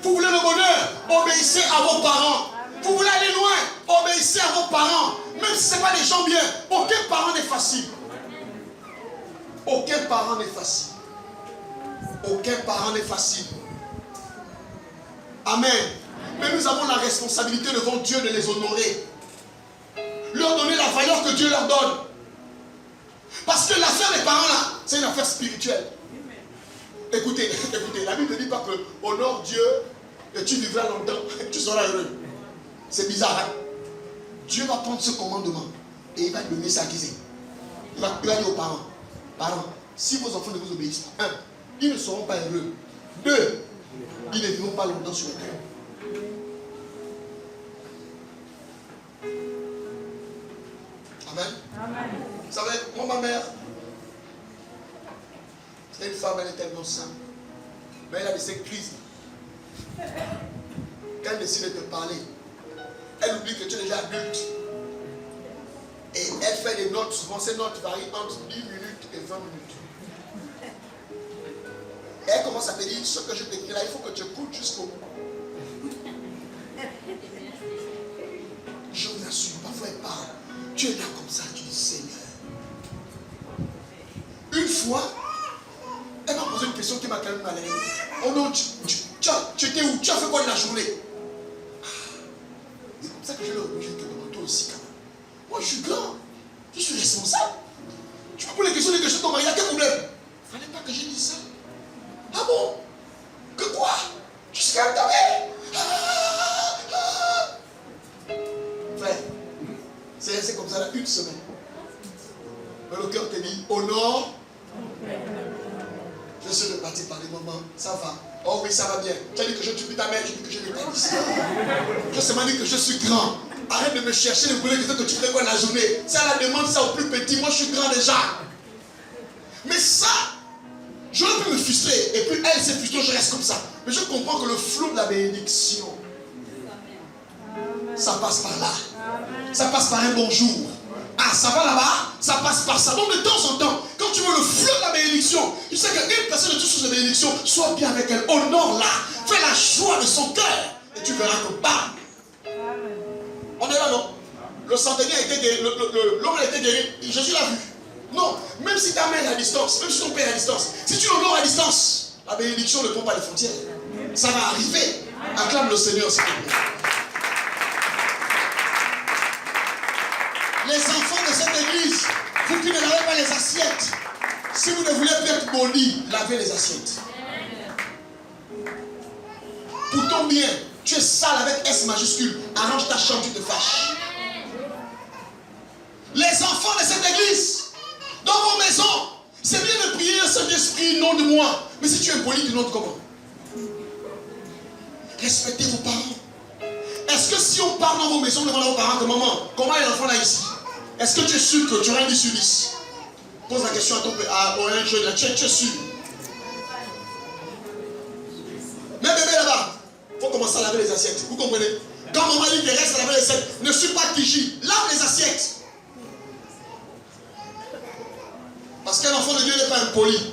Vous voulez le bonheur, obéissez à vos parents. Vous voulez aller loin, obéissez à vos parents. Même si ce n'est pas des gens bien, aucun parent n'est facile. Aucun parent n'est facile. Aucun parent n'est facile. Amen. Mais nous avons la responsabilité devant Dieu de les honorer. Leur donner la valeur que Dieu leur donne. Parce que l'affaire des parents là, c'est une affaire spirituelle. Écoutez, la Bible ne dit pas que honore Dieu et tu vivras longtemps, tu seras heureux. C'est bizarre, hein? Dieu va prendre ce commandement et il va donner ça à qui c'est. Il va dire aux parents, parents, si vos enfants ne vous obéissent pas, 1, ils ne seront pas heureux. 2, ils ne vivront pas longtemps sur la terre. Amen. Amen. Vous savez, moi, ma mère, c'est une femme, elle est tellement simple. Mais elle a de ces crises. Quand elle décide de te parler, elle oublie que tu es déjà adulte. Et elle fait des notes, souvent ces notes varient entre 10 minutes et 20 minutes. Et elle commence à te dire, ce que je t'écris là, il faut que tu écoutes jusqu'au bout. Je vous assure, parfois elle parle. Tu es là comme ça, tu dis Seigneur. Une fois, elle m'a posé une question qui m'a quand même mal aimé. Oh non, tu étais où? Tu as fait quoi de la journée? C'est comme ça que je leur ai dit que devant toi aussi quand même. Moi je suis grand, je suis responsable. Tu me poses les questions de ton mari, il y a quel problème? Il ne fallait pas que je dise ça. Ah bon? Que quoi? Jusqu'à ta mère? Frère, c'est resté comme ça là une semaine. Mais le cœur te dit, honore. Je suis reparti par les moments, ça va. Oh oui, ça va bien. Tu as dit que je tue ta mère, je dis que je l'ai pas dit ça. Je seulement dit que je suis grand. Arrête de me chercher, de vouloir que tu fais quoi la journée. Ça la demande ça au plus petit. Moi je suis grand déjà. Mais ça, j'aurais pu me frustrer. Et puis elle s'est frustrée, je reste comme ça. Mais je comprends que le flot de la bénédiction, ça passe par là. Ça passe par un bonjour. Ah, ça va là-bas, ça passe par ça. Donc de temps en temps, quand tu veux le flot de la bénédiction, tu sais qu'une personne de toute source de bénédiction, sois bien avec elle, honore-la, fais la joie de son cœur. Et tu verras que bam. On est là, non? Le centenier a été guéri, l'homme a été guéri, Jésus l'a vu. Non, même si ta mère est à distance, même si ton père est à distance, si tu l'honores à distance, la bénédiction ne prend pas les frontières. Ça va arriver. Acclame le Seigneur, s'il te plaît. Les enfants de cette église, vous qui ne lavez pas les assiettes, si vous ne voulez plus être boni, lavez les assiettes. Pour ton bien, tu es sale avec S majuscule, arrange ta chambre, tu te fâches. Les enfants de cette église, dans vos maisons, c'est bien de prier le Saint-Esprit, nom de moi. Mais si tu es impoli, tu notes comment? Respectez vos parents. Est-ce que si on parle dans vos maisons devant vos parents que maman, comment est l'enfant là ici? Est-ce que tu es sûr que tu auras un 10 sur 10? Pose la question à un jeune là, tu es sûr? Mais bébé là-bas, il faut commencer à laver les assiettes. Vous comprenez? Quand maman dit qu'il reste à laver les assiettes, ne suis pas Kiji. Lave les assiettes. Parce qu'un enfant de Dieu n'est pas impoli.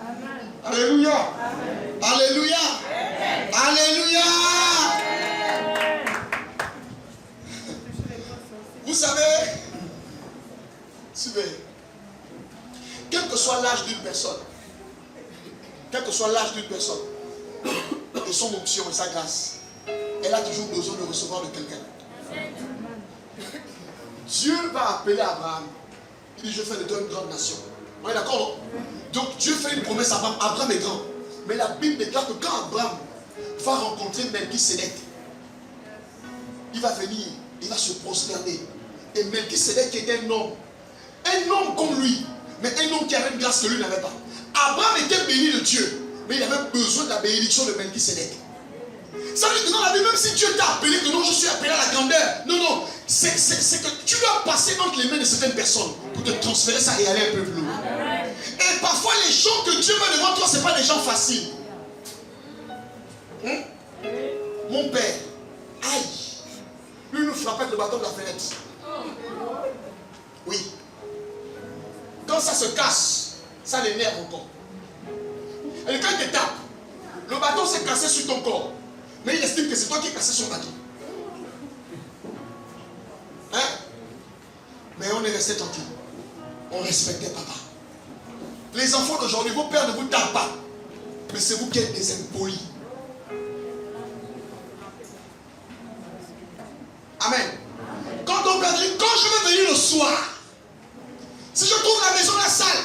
Amen. Alléluia. Amen. Alléluia. Amen. Alléluia. Vous savez, suivez. Quel que soit l'âge d'une personne, et son option et sa grâce, elle a toujours besoin de recevoir de quelqu'un. Dieu va appeler Abraham. Il dit, je fais de toi une grande nation. On est d'accord? Donc Dieu fait une promesse à Abraham. Abraham est grand. Mais la Bible déclare que quand Abraham va rencontrer Melchisédek, il va venir, il va se prosterner. Et Melchisédek était un homme comme lui, mais un homme qui avait une grâce que lui n'avait pas. Abraham était béni de Dieu, mais il avait besoin de la bénédiction de Melchisédek. Ça veut dire que dans la vie, même si Dieu t'a appelé, que non, je suis appelé à la grandeur. Non, c'est que tu dois passer entre les mains de certaines personnes pour te transférer ça et aller un peu plus loin. Et parfois, les gens que Dieu met devant toi, ce n'est pas des gens faciles. Mon père, aïe, lui nous frappait avec le bâton de la fenêtre. Oui. Quand ça se casse, ça l'énerve encore. Et quand il te tape, le bâton s'est cassé sur ton corps. Mais il estime que c'est toi qui as cassé son bâton. Hein? Mais on est resté tranquille. On respectait papa. Les enfants d'aujourd'hui, vos pères ne vous tapent pas. Mais c'est vous qui êtes des impolis. Amen. Quand ton père dit, quand je vais venir le soir, si je trouve la maison la salle,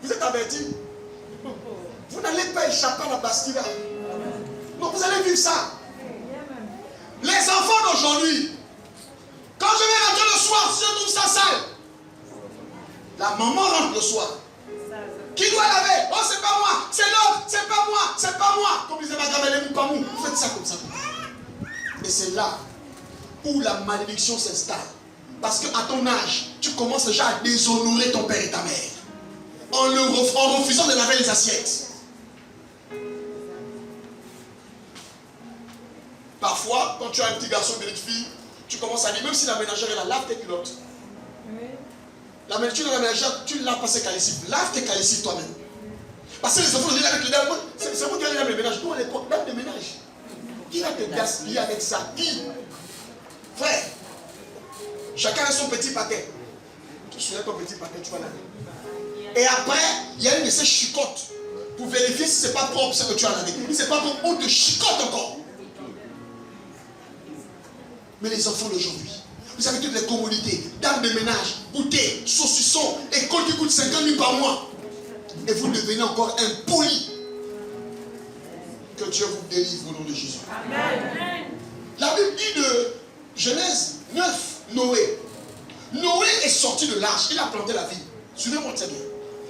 vous êtes avertis. Vous n'allez pas échapper à la Bastille. Non, vous allez vivre ça. Les enfants d'aujourd'hui, quand je vais rentrer le soir, si je trouve ça sale, la maman rentre le soir. Qui doit laver? Oh, c'est pas moi, c'est l'autre, c'est pas moi, c'est pas moi. Comme disait ma grand-mère, pas moi. Vous faites ça comme ça. Et c'est là où la malédiction s'installe. Parce qu'à ton âge, tu commences déjà à déshonorer ton père et ta mère. En refusant de laver les assiettes. Parfois, quand tu as un petit garçon et une petite fille, tu commences à dire, même si la ménagère est là, lave tes culottes. La ménagère, tu ne laves pas ses calicives. Lave tes calicives toi-même. Parce que les enfants, je avec les dames, c'est vous qui allez laver le ménage. Nous, on est dame de ménage. Qui va te gaspiller avec ça? Qui? Frère, chacun a son petit paquet. Tu soulèves ton petit paquet, tu vas laver. Et après, il y a une de ces chicottes pour vérifier si ce n'est pas propre ce que tu as lavé. Si ce n'est pas propre, on te chicote encore. Mais les enfants d'aujourd'hui, vous avez toutes les commodités, dames de ménage, bouteilles, saucissons, école qui coûte 50 000 par mois. Et vous devenez encore impoli. Que Dieu vous délivre au nom de Jésus. Amen. La Bible dit de Genèse 9, Noé. Noé est sorti de l'arche, il a planté la vigne. Suivez-moi très bien.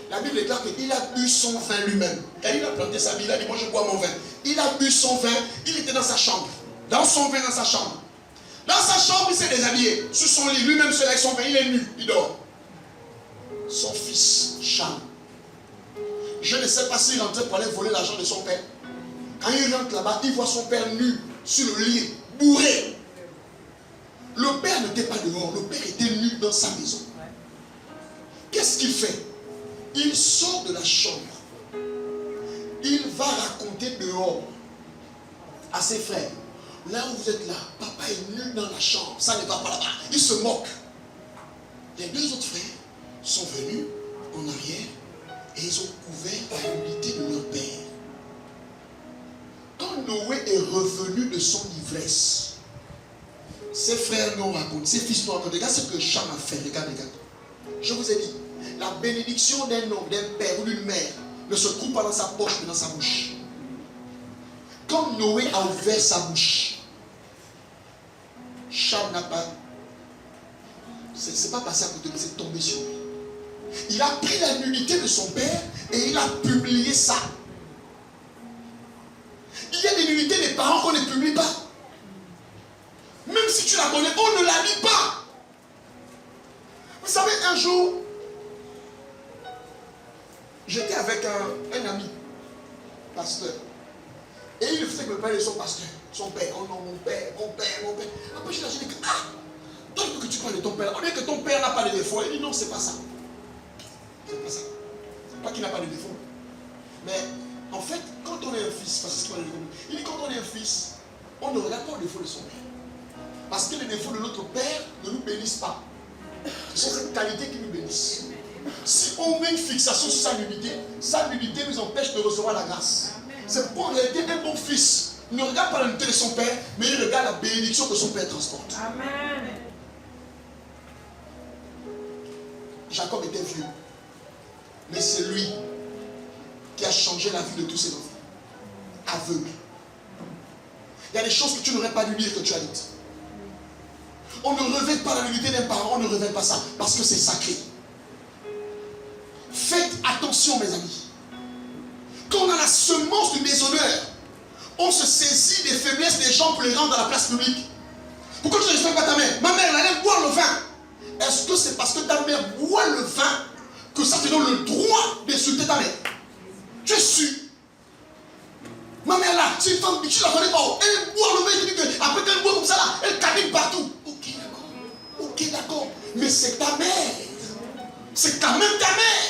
La Bible déclare qu'il a bu son vin lui-même. Quand il a planté sa vigne, il a dit, moi je bois mon vin. Il a bu son vin, il était dans sa chambre. Dans son vin, dans sa chambre. Dans sa chambre, il s'est déshabillé. Sur son lit, lui-même seul avec son vin, il est nu, il dort. Son fils, Cham. Je ne sais pas s'il rentrait pour aller voler l'argent de son père. Quand il rentre là-bas, il voit son père nu, sur le lit, bourré. Le père n'était pas dehors, le père était nu dans sa maison. Qu'est-ce qu'il fait? Il sort de la chambre. Il va raconter dehors à ses frères. Là où vous êtes là, papa est nu dans la chambre, ça ne va pas là-bas. Il se moque. Les deux autres frères sont venus en arrière et ils ont couvert la nudité de leur père. Quand Noé est revenu de son ivresse, ses frères n'ont raconté, ses fils n'ont raconté. Regarde ce que Cham a fait. Regarde. Je vous ai dit, la bénédiction d'un homme, d'un père ou d'une mère ne se trouve pas dans sa poche mais dans sa bouche. Quand Noé a ouvert sa bouche, Cham n'a pas... C'est pas passé à côté, mais c'est tombé sur lui. Il a pris la nudité de son père et il a publié ça. Il y a des nudités des parents qu'on ne publie pas. Même si tu la connais, on ne la lit pas. Vous savez, un jour, j'étais avec un ami, pasteur. Et il faisait que me parler de son pasteur, son père. Oh non, mon père, mon père, mon père. Après, je lui ai dit que, toi, que tu parles de ton père. On dirait que ton père n'a pas de défaut. Il dit non, c'est pas ça. C'est pas ça. C'est pas qu'il n'a pas de défaut. Mais, en fait, quand on est un fils, parce que c'est ce qu'il m'a dit, il dit quand on est un fils, on ne regarde pas le défaut de son père. Parce que les défauts de notre père ne nous bénissent pas. Ce sont ces qualités qui nous bénissent. Si on met une fixation sur sa nudité nous empêche de recevoir la grâce. C'est pour en réalité un bon fils ne regarde pas la nudité de son père, mais il regarde la bénédiction que son père transporte. Amen. Jacob était vieux, mais c'est lui qui a changé la vie de tous ses enfants. Aveugle. Il y a des choses que tu n'aurais pas dû dire que tu as dites. On ne revête pas la nudité d'un parent, on ne revête pas ça, parce que c'est sacré. Faites attention, mes amis. Quand on a la semence du déshonneur, on se saisit des faiblesses des gens pour les rendre dans la place publique. Pourquoi tu ne respectes pas ta mère? Ma mère, elle allait boire le vin. Est-ce que c'est parce que ta mère boit le vin que ça te donne le droit d'insulter ta mère? Tu es sûr? Ma mère là, c'est une femme, tu ne la connais pas. Elle boit le vin, tu dis que après qu'elle boit comme ça là, elle cabine partout. Ok, d'accord. Ok, d'accord. Mais c'est ta mère. C'est quand même ta mère.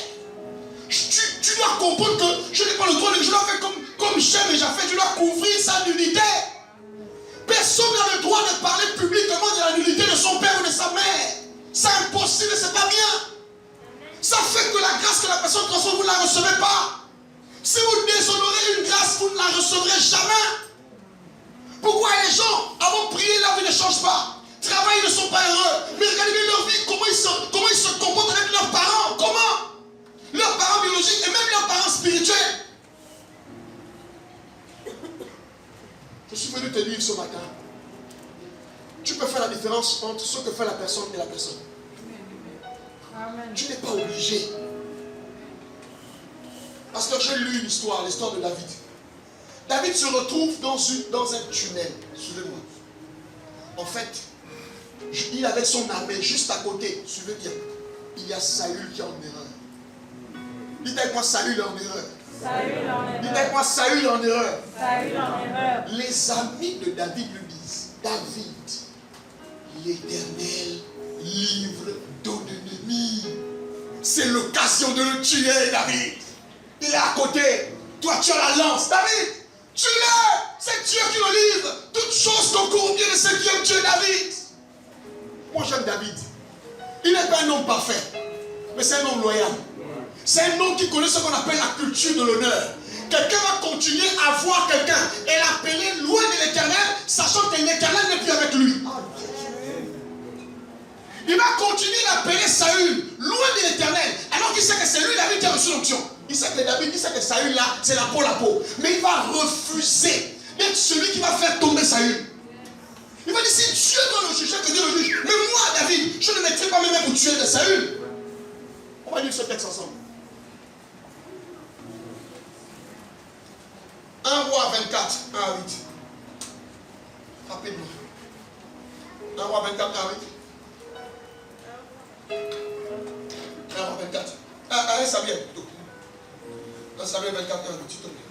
Tu dois comprendre que je n'ai pas le droit de... Je dois faire comme j'aime et j'ai fait. Tu dois couvrir sa nudité. Personne n'a le droit de parler publiquement de la nudité de son père ou de sa mère. C'est impossible, c'est pas bien. Ça fait que la grâce que la personne transforme, vous ne la recevez pas. Si vous déshonorez une grâce, vous ne la recevrez jamais. Pourquoi les gens, avant de prier, leur vie ne change pas? Travail, ils ne sont pas heureux. Mais regardez bien leur vie, comment ils se comportent avec leurs parents. Comment? Leurs parents biologiques et même leurs parents spirituels. Je suis venu te dire ce matin, tu peux faire la différence entre ce que fait la personne et la personne. Amen. Tu n'es pas obligé. Parce que j'ai lu l'histoire de David. David se retrouve dans un tunnel. Suivez-moi. En fait, il avait son armée juste à côté. Suivez bien. Il y a Saül qui est en erreur. Dites avec moi, Saül est en erreur. Saül en erreur. Dites avec moi, Saül est en erreur. Saül en erreur. Les amis de David lui disent, David, l'Éternel livre ton ennemi. C'est l'occasion de le tuer, David. Il est à côté. Toi, tu as la lance. David, tue-le. C'est Dieu qui le livre. Toutes choses concourent au bien de ceux qui aiment Dieu, David. Moi, j'aime David. Il n'est pas un homme parfait, mais c'est un homme loyal. C'est un homme qui connaît ce qu'on appelle la culture de l'honneur. Quelqu'un va continuer à voir quelqu'un et l'appeler loin de l'Éternel, sachant que l'Éternel n'est plus avec lui. Il va continuer d'appeler Saül loin de l'Éternel, alors qu'il sait que c'est lui David qui a reçu l'onction. Il sait que David, il sait que Saül là, c'est la peau la peau. Mais il va refuser d'être celui qui va faire tomber Saül. Il va dire, si Dieu doit le juger, que Dieu le juge. Mais moi, David, je ne mettrai pas mes mains pour tuer de Saül. On va lire ce texte ensemble. 1 roi 24, 1 à 8. Rapidement. 1 roi 24, 1 à 8. 1 roi 24. 1 Samuel plutôt. 1 Samuel 24, 1 à 8, s'il te plaît.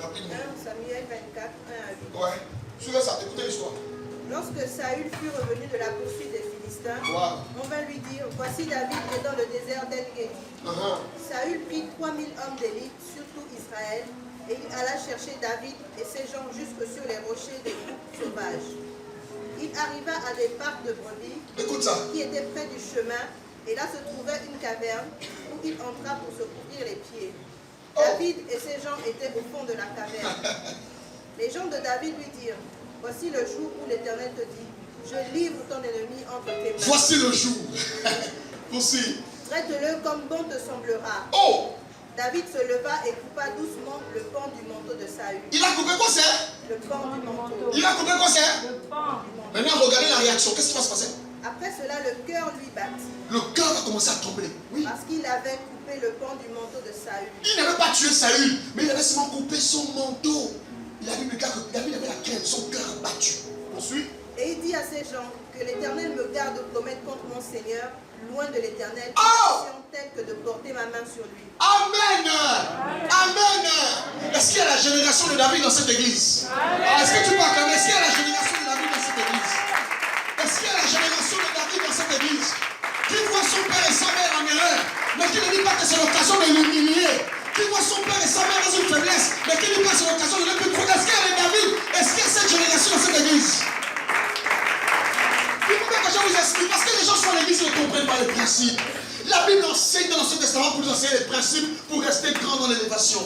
Rapidement. 1 Samuel 24, 1 à 8. Ouais. Suivez ça, écoutez l'histoire. Lorsque Saül fut revenu de la poursuite des Philistins, on vint lui dire, voici David est dans le désert d'En-Gedi. Saül prit 3000 hommes d'élite sur tout Israël, et il alla chercher David et ses gens jusque sur les rochers des groupes sauvages. Il arriva à des parcs de brebis qui étaient près du chemin, et là se trouvait une caverne où il entra pour se couvrir les pieds. David et ses gens étaient au fond de la caverne. Les gens de David lui dirent, voici le jour où l'Éternel te dit, je livre ton ennemi entre tes mains. Voici le jour. Poursuis. Traite-le comme bon te semblera. Oh! David se leva et coupa doucement le pan du manteau de Saül. Il a coupé quoi c'est? Le pan du manteau. Il a coupé quoi c'est? Le pan. Maintenant regardez la réaction. Qu'est-ce qui va se passer? Après cela, le cœur lui battit. Le cœur va commencer à trembler. Oui. Parce qu'il avait coupé le pan du manteau de Saül. Il n'avait pas tué Saül, mais il avait seulement coupé son manteau. Il a vu le gars que David avait la crainte, son cœur a battu. Poursuis. Et il dit à ses gens, que l'Éternel me garde de commettre contre mon Seigneur, loin de l'Éternel, Oh! telle que de porter ma main sur lui. Amen. Amen. Est-ce qu'il y a génération de David dans cette église? Alors, est-ce que tu peux acclamer? Est-ce qu'il y a la génération de David dans cette église? Est-ce qu'il y a la génération de David dans cette église? Qui voit son père et sa mère en erreur, mais qui ne dit pas que c'est l'occasion de l'humilier? Qui voit son père et sa mère dans une faiblesse, mais qui ne dit pas que c'est l'occasion de l'être plus gros? Est-ce qu'il y a les David? Est-ce qu'il y a cette génération dans cette église? Il faut que je vous explique, parce que les gens sont à l'église et ne comprennent pas les principes. La Bible enseigne dans l'Ancien Testament pour nous enseigner les principes pour rester grand dans l'élévation.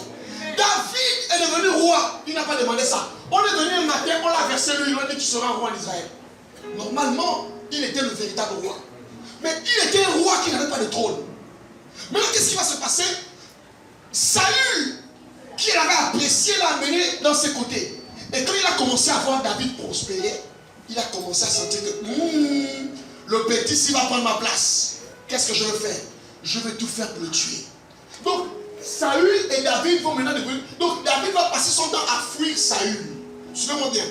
David est devenu roi, il n'a pas demandé ça. On est venu un matin, on l'a versé lui, il a dit tu seras roi en Israël. Normalement, il était le véritable roi. Mais il était un roi qui n'avait pas de trône. Maintenant, qu'est-ce qui va se passer? Saül, qui l'avait apprécié, l'a amené dans ses côtés. Et quand il a commencé à voir David prospérer, il a commencé à sentir que le petit, s'il va prendre ma place, qu'est-ce que je vais faire? Je vais tout faire pour le tuer. Donc, Saül et David vont maintenant devenir. Donc, David va passer son temps à fuir Saül. Suivez-moi bien.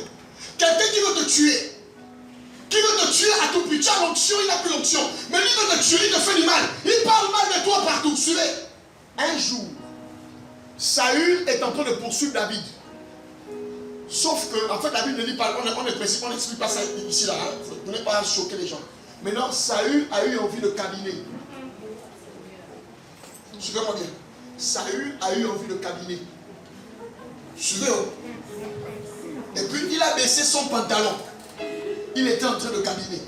Quelqu'un qui veut te tuer, à tout prix. Tu as l'onction, il n'a plus l'onction. Mais lui veut te tuer, il te fait du mal. Il parle mal de toi partout. Suivez. Un jour, Saül est en train de poursuivre David. Sauf que, en fait, la Bible ne dit pas, on n'explique pas ça ici, là. Hein, pour ne pas choquer les gens. Maintenant, Saül a eu envie de câliner. Suivez-moi bien. Saül a eu envie de câliner. Suivez-moi. Et puis, il a baissé son pantalon. Il était en train de câliner.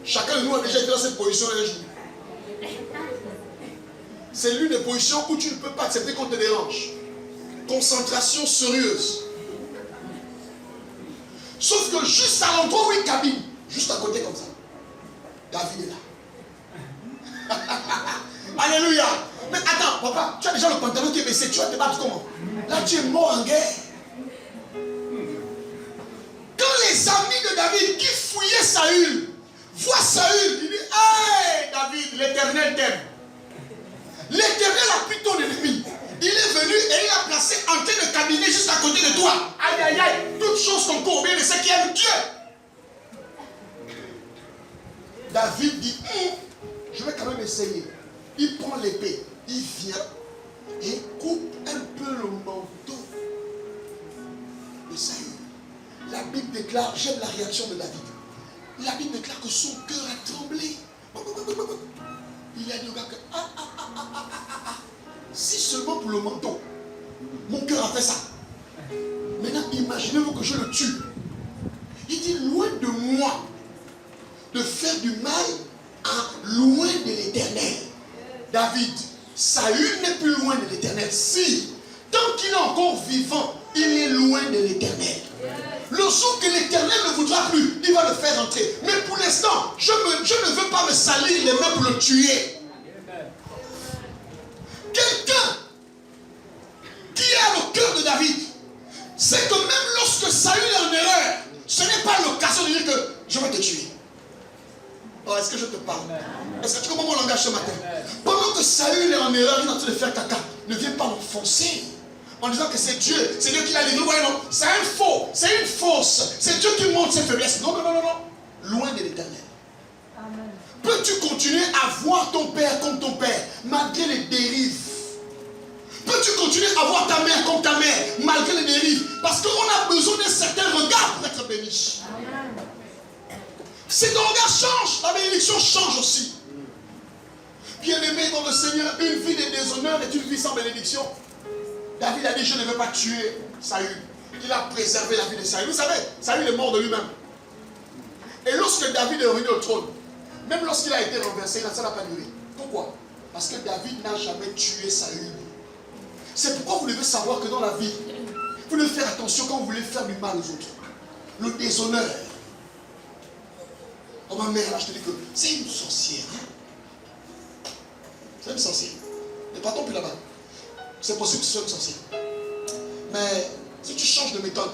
Chacun de nous a déjà été dans cette position un jour. C'est l'une des positions où tu ne peux pas accepter qu'on te dérange. Concentration sérieuse. Sauf que juste à l'endroit où il cabine, juste à côté comme ça, David est là. Alléluia. Mais attends, papa, tu as déjà le pantalon qui est baissé, tu vas te battre comment? Là, tu es mort en guerre. Quand les amis de David qui fouillaient Saül voient Saül, ils disent: hey David, l'Éternel t'aime. L'Éternel a pris ton ennemi. Il est venu et il a placé en train de cabiner juste à côté de toi. Aïe aïe aïe, toutes choses concourent bien de ceux qui aiment Dieu. David dit: je vais quand même essayer. Il prend l'épée, il vient et coupe un peu le manteau de Saül. La Bible déclare, j'aime la réaction de David. La Bible déclare que son cœur a tremblé. Il a dit au gars que si seulement pour le menton, mon cœur a fait ça. Maintenant, imaginez-vous que je le tue. Il dit: loin de moi de faire du mal, loin de l'Éternel. David, Saül n'est plus loin de l'Éternel. Si, tant qu'il est encore vivant, il est loin de l'Éternel. Le jour que l'Éternel ne voudra plus, il va le faire entrer. Mais pour l'instant, je ne veux pas me salir les mains pour le tuer. Quelqu'un qui a le cœur de David, c'est que même lorsque Saül est en erreur, ce n'est pas l'occasion de dire que je vais te tuer. Oh, est-ce que je te parle? Est-ce que tu comprends mon langage ce matin? Pendant que Saül est en erreur, il est en train de faire caca, ne viens pas l'enfoncer en disant que c'est Dieu qui l'a livré. Ouais, non, c'est un faux, c'est une fausse, c'est Dieu qui montre ses faiblesses. Non, non, non, non, non. Loin de l'Éternel. Peux-tu continuer à voir ton père comme ton père, malgré les dérives? Peux-tu continuer à voir ta mère comme ta mère, malgré les dérives? Parce qu'on a besoin d'un certain regard pour être béni. Si ton regard change, la bénédiction change aussi. Bien-aimé dans le Seigneur, une vie de déshonneur est une vie sans bénédiction. David a dit: je ne veux pas tuer Saül. Il a préservé la vie de Saül. Vous savez, Saül est mort de lui-même. Et lorsque David est revenu au trône, même lorsqu'il a été renversé, ça n'a pas duré. Pourquoi? Parce que David n'a jamais tué Saül. C'est pourquoi vous devez savoir que dans la vie, vous devez faire attention quand vous voulez faire du mal aux autres. Le déshonneur. Oh ma mère, là je te dis que c'est une sorcière. C'est une sorcière. Ne partons plus là-bas. C'est possible que ce soit une sorcière. Mais si tu changes de méthode,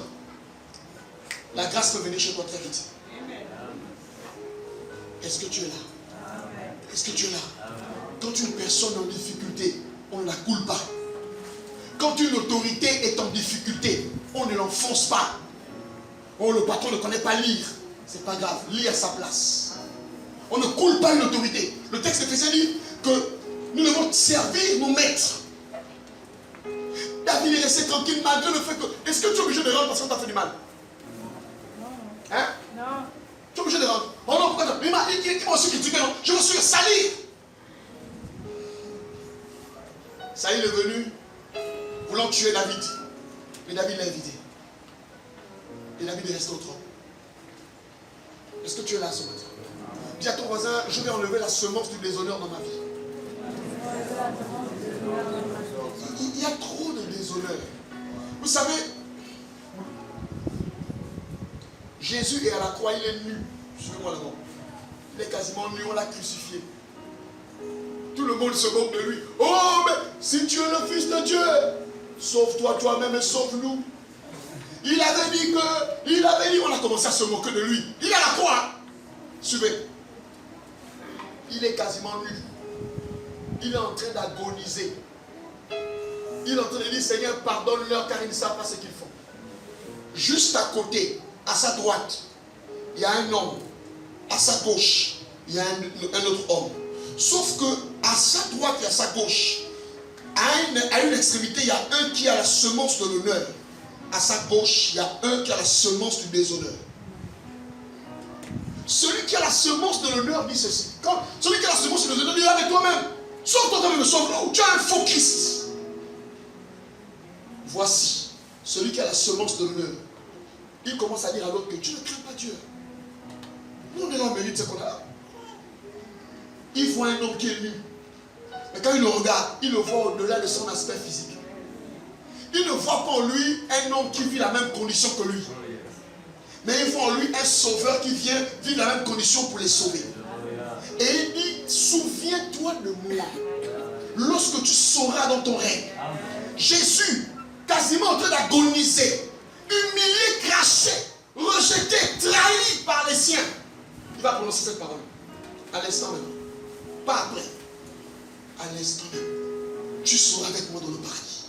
la grâce peut venir chez toi très vite. Est-ce que tu es là? Est-ce que tu es là? Quand une personne est en difficulté, on ne la coule pas. Quand une autorité est en difficulté, on ne l'enfonce pas. Oh, le patron ne connaît pas lire. C'est pas grave, lis à sa place. On ne coule pas une autorité. Le texte d'Éphésiens dit que nous devons servir nos maîtres. rester tranquille malgré le fait que... Est-ce que tu es obligé de rendre parce qu'on t'a fait du mal? Hein? Non. Tu es obligé de rendre. Oh non, pourquoi? Il m'a aussi critiqué, non? Je me suis salir. Saül est venu voulant tuer David. Mais David l'a évité. Et David est resté au trône. Est-ce que tu es là ce matin? Dis à ton voisin, je vais enlever la semence du déshonneur dans ma vie. Il y a trop de déshonneur. Vous savez, Jésus est à la croix, il est nu. Suivez-moi là-bas. Il est quasiment nu, on l'a crucifié. Tout le monde se moque de lui. Oh, mais si tu es le Fils de Dieu, sauve-toi toi-même et sauve-nous. Il avait dit, on a commencé à se moquer de lui. Il est à la croix. Suivez. Il est quasiment nu. Il est en train d'agoniser. Il est en train de dire, Seigneur, pardonne-leur car ils ne savent pas ce qu'ils font. Juste à côté, à sa droite, il y a un homme. À sa gauche, il y a un autre homme. Sauf que à sa droite et à sa gauche, à une extrémité, il y a un qui a la semence de l'honneur. À sa gauche, il y a un qui a la semence du déshonneur. Celui qui a la semence de l'honneur dit ceci. Quand celui qui a la semence de l'honneur dit avec toi-même, sauve-toi toi-même, sauve-nous. Tu es un faux Christ. Voici, celui qui a la semence de l'honneur. Il commence à dire à l'autre que tu ne crains pas Dieu. Nous, on est là, on mérite ce qu'on a là. Il voit un homme qui est nu. Mais quand il le regarde, il le voit au-delà de son aspect physique. Il ne voit pas en lui un homme qui vit la même condition que lui. Mais il voit en lui un sauveur qui vient vivre la même condition pour les sauver. Et il dit, souviens-toi de moi. Lorsque tu sauras dans ton règne. Jésus, quasiment en train d'agoniser, humilié, craché, rejeté, trahi par les siens. Il va prononcer cette parole. À l'instant même. Pas après. À l'instant même. Tu seras avec moi dans le paradis.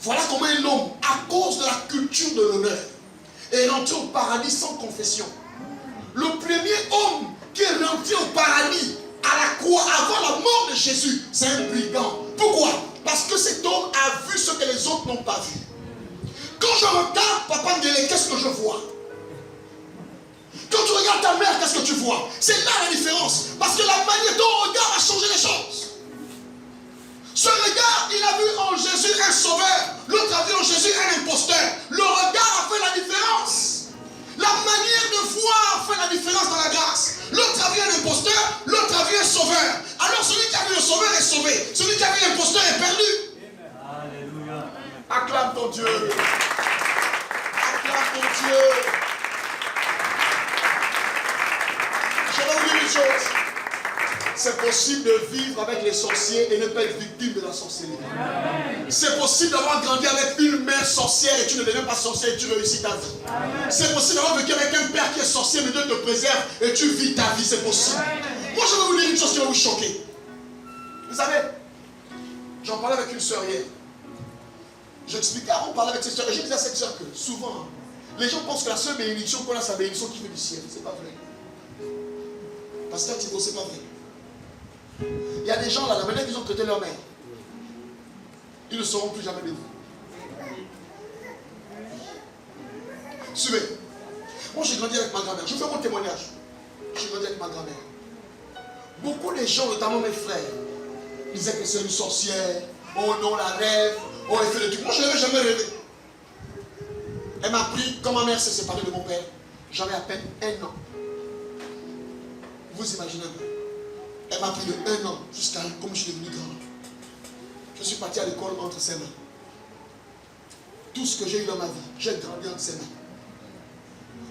Voilà comment un homme, à cause de la culture de l'honneur, est rentré au paradis sans confession. Le premier homme qui est rentré au paradis à la croix avant la mort de Jésus, c'est un brigand. Pourquoi? Parce que cet homme a vu ce que les autres n'ont pas vu. Quand je regarde Papa Ndele, qu'est-ce que je vois? Quand tu regardes ta mère, qu'est-ce que tu vois? C'est là la différence. Parce que la manière dont regard a changé les choses. Ce regard, il a vu en Jésus un sauveur. L'autre a vu en Jésus un imposteur. Le regard a fait la différence. La manière de voir fait la différence dans la grâce. L'autre a vu un imposteur, l'autre a vu un sauveur. Alors celui qui a vu le sauveur est sauvé. Celui qui a vu l'imposteur est perdu. Alléluia. Acclame ton Dieu. Acclame ton Dieu. Je vais vous dire une chose. C'est possible de vivre avec les sorciers et ne pas être victime de la sorcellerie. C'est possible d'avoir grandi avec une mère sorcière et tu ne deviens pas sorcière et tu réussis ta vie. C'est possible d'avoir vécu avec un père qui est sorcier mais Dieu te préserve et tu vis ta vie. C'est possible. Moi je vais vous dire une chose qui va vous choquer. Vous savez, j'en parlais avec une soeur hier. J'expliquais, on parlait avec cette soeur et je disais à cette soeur que souvent, les gens pensent que la seule bénédiction qu'on a, c'est la bénédiction qui vient du ciel. C'est pas vrai. Pasteur Thibaut, c'est pas vrai. Il y a des gens là, la manière qu'ils ont traité leur mère, ils ne sauront plus jamais de vous. Suivez. Moi j'ai grandi avec ma grand-mère. Je fais mon témoignage. J'ai grandi avec ma grand-mère. Beaucoup de gens, notamment mes frères, disaient que c'est une sorcière. Oh non, la rêve. Oh, elle fait des trucs. Moi je n'avais jamais rêvé. Elle m'a appris quand ma mère s'est séparée de mon père. J'avais à peine 1 an. Vous imaginez un peu. Elle m'a pris de 1 an jusqu'à comme je suis devenu grand. Je suis parti à l'école entre ses mains. Tout ce que j'ai eu dans ma vie, j'ai grandi entre ses mains.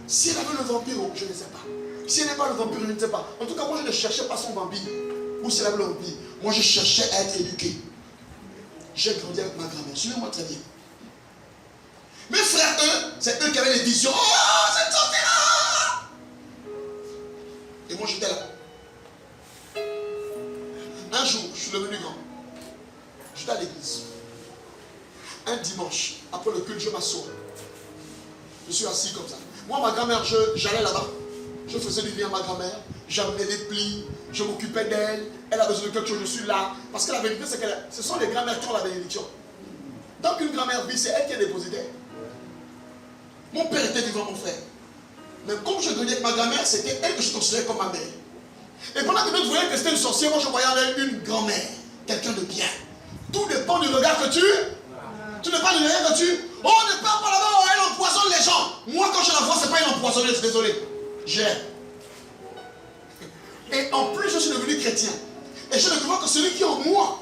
Si elle avait le vampire, je ne sais pas. Si elle n'est pas le vampire, je ne sais pas. En tout cas, moi je ne cherchais pas son vampire. Ou si elle avait le vampire. Moi je cherchais à être éduqué. J'ai grandi avec ma grand-mère. Suivez-moi très bien. Mes frères, eux, c'est eux qui avaient les visions. Oh, c'est sorcière! Et moi j'étais là. Un jour, je suis devenu grand. J'étais à l'église. Un dimanche, après le culte, je m'assois. Je suis assis comme ça. Moi, ma grand-mère, j'allais là-bas. Je faisais du bien à ma grand-mère. J'amenais des plis. Je m'occupais d'elle. Elle a besoin de quelque chose, je suis là. Parce que la vérité, c'est que ce sont les grand-mères qui ont la bénédiction. Donc une grand-mère vit, c'est elle qui est dépositaire. Mon père était vivant, mon frère. Mais comme je devenais avec ma grand-mère, c'était elle que je considérais comme ma mère. Et pendant que d'autres voyaient que c'était une sorcière, moi je voyais en elle une grand-mère, quelqu'un de bien. Tout dépend du regard que tu... Tu ne parles de rien que tu... Oh, ne parle pas là-bas, oh, elle empoisonne les gens. Moi, quand je la vois, c'est pas une empoisonneuse, désolé. J'aime. Et en plus, je suis devenu chrétien. Et je découvre que celui qui est en moi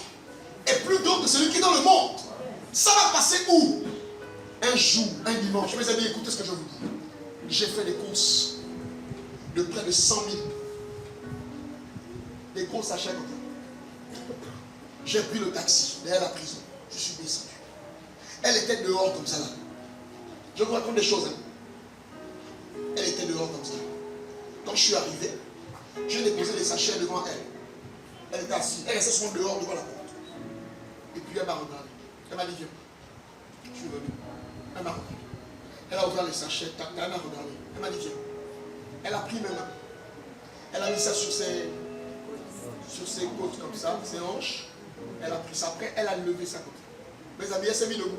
est plus grand que celui qui est dans le monde. Ça va passer où? Un jour, un dimanche. Mes amis, écoutez ce que je vous dis. J'ai fait des courses de près de 100 000. Des courses à chaque côté. J'ai pris le taxi derrière la prison. Je suis descendu. Elle était dehors comme ça là. Je vous raconte des choses. Hein. Elle était dehors comme ça. Quand je suis arrivé, j'ai déposé les sachets devant elle. Elle était assise. Elle restait souvent dehors devant la porte. Et puis elle m'a regardé. Elle m'a dit viens. Je suis venu. Elle m'a regardé. Elle a ouvert les sachets. Elle m'a regardé. Elle m'a dit viens. Elle a pris mes mains. Elle a mis ça sur ses côtes comme ça, ses hanches. Elle a pris ça. Après, elle a levé sa côte. Mes amis, elle s'est mise debout.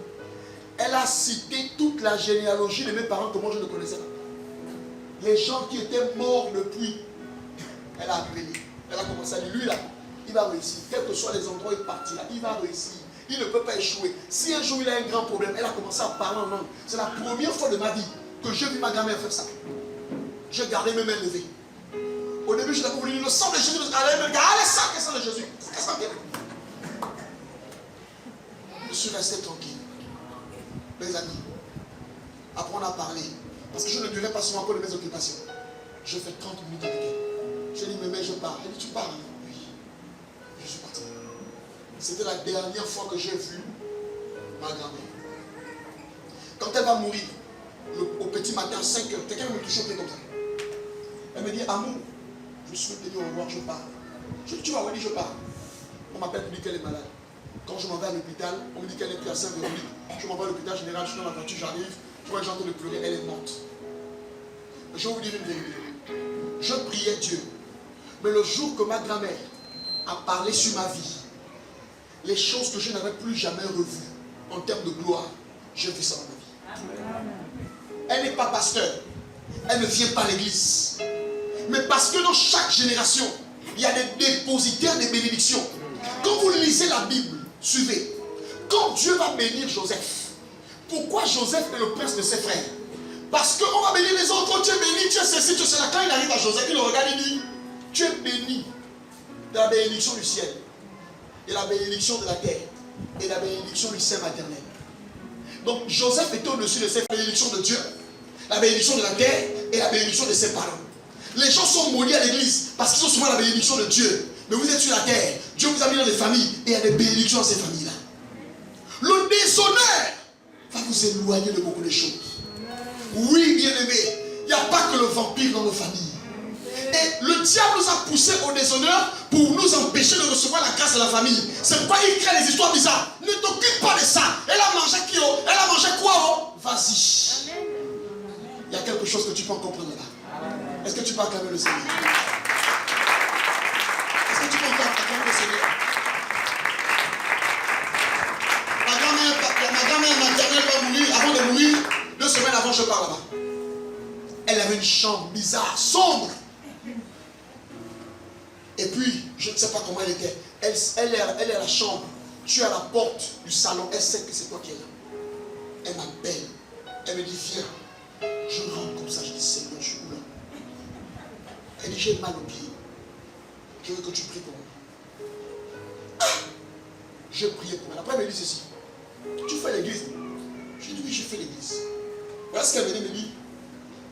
Elle a cité toute la généalogie de mes parents que moi je ne connaissais pas. Les gens qui étaient morts depuis. Elle a appelé. Elle a commencé à dire, lui là, il va réussir. Quels que soient les endroits où il partira, il va réussir. Il ne peut pas échouer. Si un jour il a un grand problème, elle a commencé à parler en langue. C'est la première fois de ma vie que j'ai vu ma grand-mère faire ça. J'ai gardé mes mains levées. Au début, je l'ai voulu le sang de Jésus. Elle me dit, allez, ça, le sang de Jésus. Je suis resté tranquille. Mes amis, après on a parlé. Parce que je ne durais pas souvent pour de mes occupations. Je fais 30 minutes avec elle. Je lui dis, mais je pars. Elle dit, tu pars? Oui. Je suis parti. C'était la dernière fois que j'ai vu ma grand-mère. Quand elle va mourir, au petit matin, à 5 heures, quelqu'un me touche au pied comme ça. Elle me dit, amour, je souhaite te dire au revoir, je pars. Je dis, tu vas où? Elle dit, je pars. On m'appelle pour dire qu'elle est malade. Quand je m'en vais à l'hôpital, on me dit qu'elle est plus à Saint-Véronique. Je m'en vais à l'hôpital général, je suis dans la voiture, j'arrive, je vois les gens en train de pleurer, elle est morte. Je vais vous dire une vérité. Je priais Dieu. Mais le jour que ma grand-mère a parlé sur ma vie, les choses que je n'avais plus jamais revues en termes de gloire, j'ai vu ça dans ma vie. Elle n'est pas pasteur. Elle ne vient pas à l'église. Mais parce que dans chaque génération, il y a des dépositaires des bénédictions. Quand vous lisez la Bible, suivez. Quand Dieu va bénir Joseph, pourquoi Joseph est le prince de ses frères? Parce qu'on va bénir les autres. Tu es béni, tu es ceci, tu es cela. Quand il arrive à Joseph, il le regarde et dit, tu es béni de la bénédiction du ciel, et la bénédiction de la terre, et la bénédiction du sein maternel. Donc Joseph était au-dessus de cette bénédiction de Dieu, la bénédiction de la terre et la bénédiction de ses parents. Les gens sont maudits à l'église parce qu'ils ont souvent la bénédiction de Dieu. Mais vous êtes sur la terre, Dieu vous a mis dans des familles et il y a des bénédictions dans ces familles-là. Le déshonneur va vous éloigner de beaucoup de choses. Oui, bien-aimés, il n'y a pas que le vampire dans nos familles. Et le diable nous a poussés au déshonneur pour nous empêcher de recevoir la grâce de la famille. C'est pourquoi il crée les histoires bizarres. Ne t'occupe pas de ça. Elle a mangé qui? Elle a mangé quoi? Vas-y. Il y a quelque chose que tu peux en comprendre là. Est-ce que tu peux acclamer le Seigneur? Est-ce que tu peux encore acclamer le Seigneur? Ma grand-mère maternelle va mourir. Avant de mourir, 2 semaines avant, je pars là-bas. Elle avait une chambre bizarre, sombre. Et puis, je ne sais pas comment elle était. Elle est à la chambre. Tu es à la porte du salon. Elle sait que c'est toi qui es là. Elle m'appelle. Elle me dit, viens. Je rentre comme ça. Je dis, Seigneur, je suis où là? Elle dit, j'ai mal au pied. Je veux que tu pries pour moi. Ah! Je priais pour elle. Après, elle me dit ceci. Tu fais l'église? Je dis, oui, je fais l'église. Voilà ce qu'elle me dit.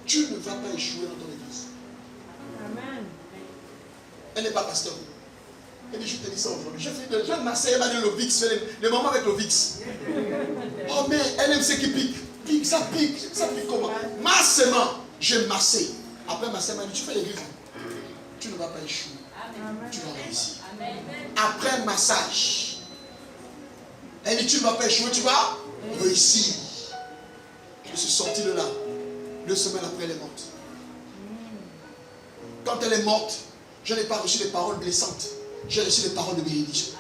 Tu ne vas pas échouer dans ton église. Amen. Elle n'est pas pasteur. Elle dit, je te dis ça aujourd'hui. Je m'asseye, elle m'a dit le VIX, les moments avec le VIX. Oh mais elle aime ce qui pique. Pique, ça pique comment? Massement. J'ai massé. Après massé, elle m'a dit, tu fais l'église. Tu ne vas pas échouer. Amen. Tu vas réussir. Amen. Après massage. Elle dit, tu ne vas pas échouer, tu vas réussir. Je suis sorti de là. 2 semaines après, elle est morte. Quand elle est morte, je n'ai pas reçu des paroles blessantes. J'ai reçu des paroles de bénédiction.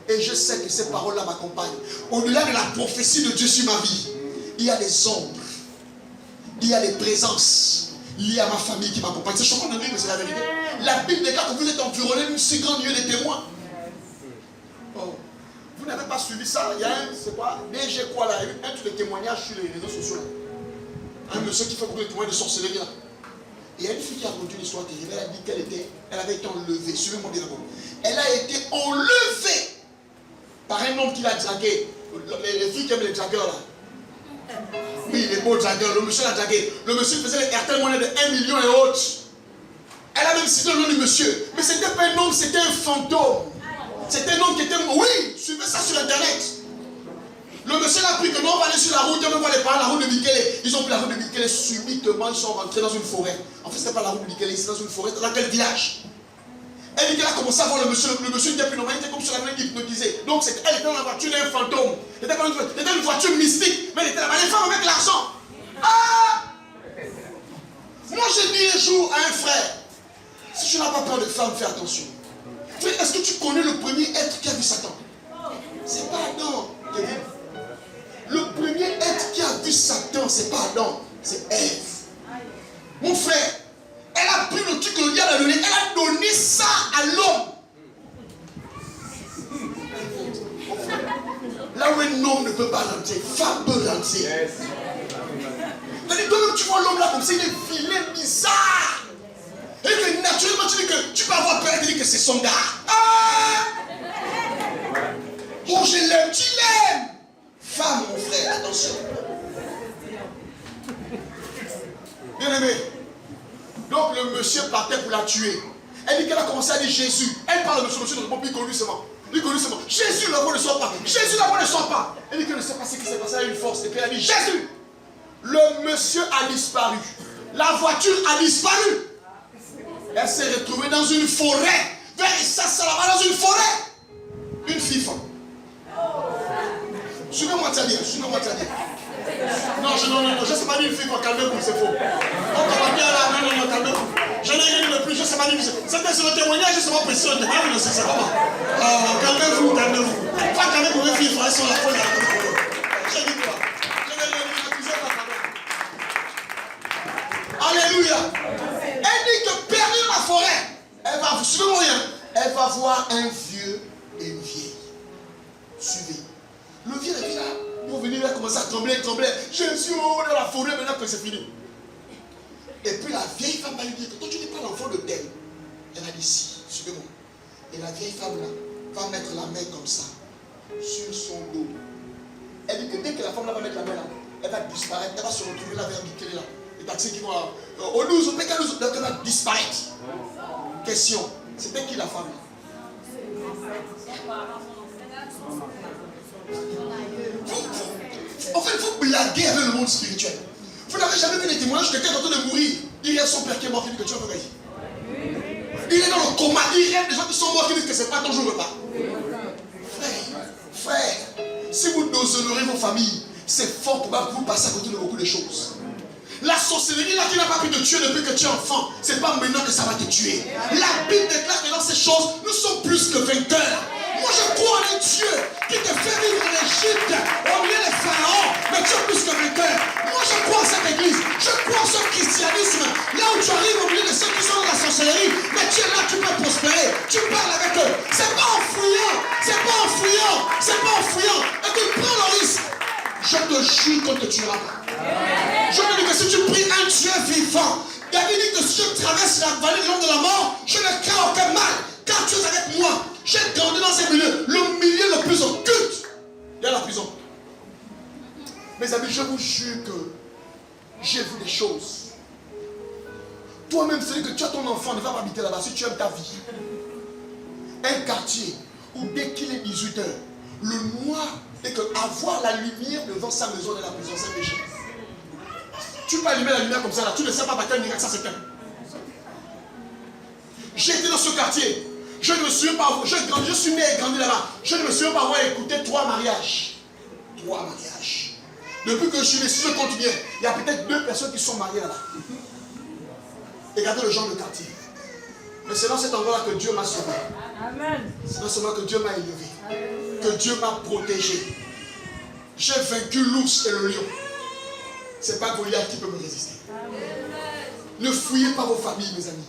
Et je sais que ces paroles-là m'accompagnent. Au-delà de la prophétie de Dieu sur ma vie, il y a des ombres. Il y a des présences liées à ma famille qui m'accompagnent. C'est choquant de dire, mais c'est la vérité. La Bible déclare que vous êtes environné d'une si grande nuée de témoins. Oh. Vous n'avez pas suivi ça. Il y a un, c'est quoi, DG quoi là, un truc de témoignage sur les réseaux sociaux là. Un monsieur qui fait beaucoup de témoignages de sorcellerie là. Il y a une fille qui a raconté une histoire terrible. Elle a dit qu'elle avait été enlevée. Suivez-moi bien d'abord. Elle a été enlevée par un homme qui l'a dragué. Les filles qui aiment les dragueurs là. Oui, les beaux dragueurs. Le monsieur l'a dragué. Le monsieur faisait les RTL monnaie de 1 million et autres. Elle a même cité le nom du monsieur. Mais c'était pas un homme, c'était un fantôme. C'était un homme qui était... Oui, suivez ça sur internet. Le monsieur l'a pris que non, on va aller sur la route, on va aller par la route de Bikele. Ils ont pris la route de Bikele, subitement ils sont rentrés dans une forêt. En fait, c'était pas la route de Bikele, c'est dans une forêt. Dans quel village? Elle dit qu'elle a commencé à voir le monsieur était plus normal, il était comme sur la main hypnotisé. Donc elle était dans la voiture d'un fantôme. Elle était dans une voiture mystique, mais elle était là-bas, les femmes avec l'argent. Ah! Moi j'ai dit un jour à un frère, si tu n'as pas peur de femmes, fais attention. Frère, est-ce que tu connais le premier être qui a vu Satan? C'est pas Adam, Kevin. Le premier être qui a vu Satan, c'est pas Adam, c'est Ève. Mon frère, elle a pris le truc que le diable a donné, elle a donné ça à l'homme. Là où un homme ne peut pas rentrer, femme peut rentrer. Yes. C'est-à-dire, toi-même, tu vois l'homme là comme ça, il est vilain, bizarre. Et que naturellement, tu dis que tu peux avoir peur et dire que c'est son gars. Ah! Oh, je l'aime, tu l'aimes. Femme, mon frère, attention. Bien aimé. Donc le monsieur partait pour la tuer. Elle dit qu'elle a commencé à dire Jésus. Elle parle de ce monsieur, donc il connu seulement. Il connu seulement. Jésus, la voix ne sort pas. Jésus, la voix ne sort pas. Elle dit qu'elle ne sait pas ce qui s'est passé. Elle a une force. Et puis elle a dit Jésus. Le monsieur a disparu. La voiture a disparu. Elle s'est retrouvée dans une forêt. Vers ça là-bas, dans une forêt. Une fille femme. Suivez-moi, t'as dit. Suivez-moi, t'as dit. Non, je ne sais pas dire une fille, calmez-vous, c'est faux. Non, calmez-vous. Je n'ai rien dit de plus, je ne sais pas dire. C'était sur le témoignage, je ne sais pas précis. C'est comment? Calmez-vous. Pas calmez-vous, les filles, frère, sur la folie. J'ai dit quoi? Je n'ai rien dit, n'accusez pas quand même. Alléluia. Elle dit que perdue dans la forêt, suivez-moi rien, elle va voir un vieux et une vieille. Suivez. Le vieux est là. Pour venir, il va commencer à trembler. Je suis dans la forêt maintenant que c'est fini. Et puis la vieille femme va lui dire que toi tu n'es pas l'enfant de tel. Elle a dit si, suivez-moi. Et la vieille femme là va mettre la main comme ça sur son dos. Elle dit que dès que la femme là va mettre la main là, elle va disparaître. Elle va se retrouver là vers Bikele là. Les taxis qui vont au 12, au PK12, donc elle va disparaître. Question, c'était qui la femme là? En fait, vous blaguez avec le monde spirituel. Vous n'avez jamais vu des témoignages de quelqu'un qui est en train de mourir. Il rêve son père qui est mort, qui dit que tu vas gagner. Il est dans le coma, il rêve des gens qui sont morts, qui disent que c'est pas ton jour repas. Frère, si vous déshonorez vos familles, c'est fort probable que vous passez à côté de beaucoup de choses. La sorcellerie là qui n'a pas pu te tuer depuis que tu es enfant, c'est pas maintenant que ça va te tuer. La Bible déclare que dans ces choses, nous sommes plus que vainqueurs. Moi je crois en un Dieu qui te fait vivre en Égypte, au milieu des pharaons, mais tu es plus que vainqueur. Moi je crois en cette église, je crois en ce christianisme, là où tu arrives au milieu de ceux qui sont dans la sorcellerie, mais tu es là, tu peux prospérer, tu parles avec eux. C'est pas en fouillant, et tu prends le risque. Je te jure qu'on ne te tuera pas. Je te dis que si tu pries un Dieu vivant, David dit que si je traverse la vallée de l'ombre de la mort, je ne crains aucun mal, car tu es avec moi. J'ai grandi dans ces milieux, le milieu le plus occulte, il y a la prison. Mes amis, je vous jure que j'ai vu des choses. Toi-même, c'est que tu as ton enfant, ne va pas habiter là-bas si tu aimes ta vie. Un quartier où dès qu'il est 18h, le noir est que avoir la lumière devant sa maison de la prison, c'est péché. Tu peux allumer la lumière comme ça là, tu ne sais pas par quel miracle ça s'éteint. J'ai été dans ce quartier. Je ne me souviens pas, je suis né et grandi là-bas. Je ne me souviens pas avoir écouté 3 mariages. 3 mariages. Depuis que je suis né, si je compte bien, il y a peut-être 2 personnes qui sont mariées là-bas. Regardez le genre de quartier. Mais c'est dans cet endroit-là que Dieu m'a sauvé. Amen. C'est dans ce moment que Dieu m'a élevé. que Dieu m'a protégé. J'ai vaincu l'ours et le lion. Ce n'est pas Goliath qui peut me résister. Ne fouillez pas vos familles, mes amis.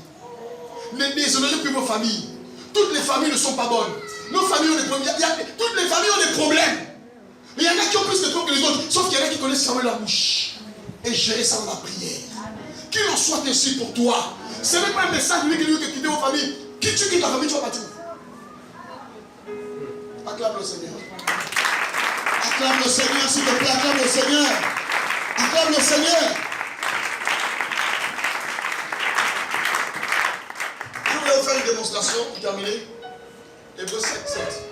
Ne déshonorez plus vos familles. Toutes les familles ne sont pas bonnes. Nos familles ont des problèmes. Toutes les familles ont des problèmes. Mais il y en a qui ont plus de problèmes que les autres. Sauf qu'il y en a qui connaissent fermer la bouche et gérer ça dans la prière. Qu'il en soit ainsi pour toi. Ce n'est pas un message lui qui dit que quitter vos familles. Qui tu quittes ta famille, tu vas partir. Acclame le Seigneur. Acclame le Seigneur, s'il te plaît. Acclame le Seigneur. Acclame le Seigneur. Je vais vous faire une démonstration pour terminer. Hébreux 7, 7.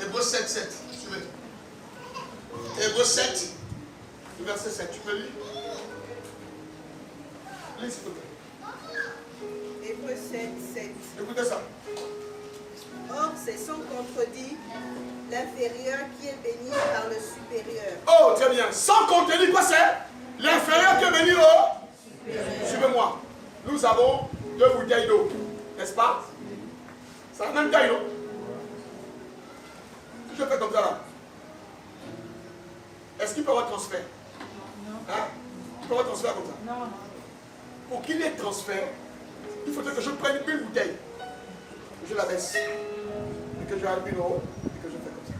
Hébreux 7, 7. Suivez. Hébreux 7, verset 7. Tu peux lire? Lis, s'il te plaît. Hébreux 7, 7. Écoutez ça. Or, c'est sans contredit l'inférieur qui est béni par le supérieur. Oh, très bien. Sans contredit, quoi c'est? L'inférieur qui est béni au? Suivez-moi. Nous avons 2 bouteilles d'eau. N'est-ce pas? C'est la même taille, non? Si je fais comme ça là, est-ce qu'il peut y avoir transfert? Non. Hein? Il peut y avoir transfert comme ça? Non. Pour qu'il y ait transfert, il faudrait que je prenne une bouteille, que je la baisse, et que je allume une eau, et que je fais comme ça.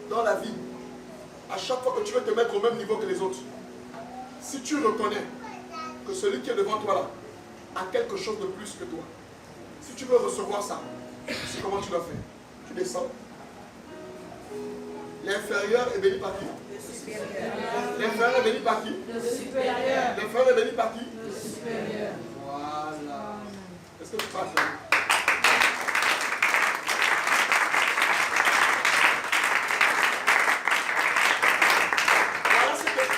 Dans la vie, à chaque fois que tu veux te mettre au même niveau que les autres, si tu reconnais que celui qui est devant toi là a quelque chose de plus que toi, si tu veux recevoir ça, c'est comment tu dois faire? Tu descends. L'inférieur est béni par qui? Le supérieur. L'inférieur est béni par qui? Le supérieur. L'inférieur est béni par qui? Le supérieur. Voilà. Est-ce que tu parles?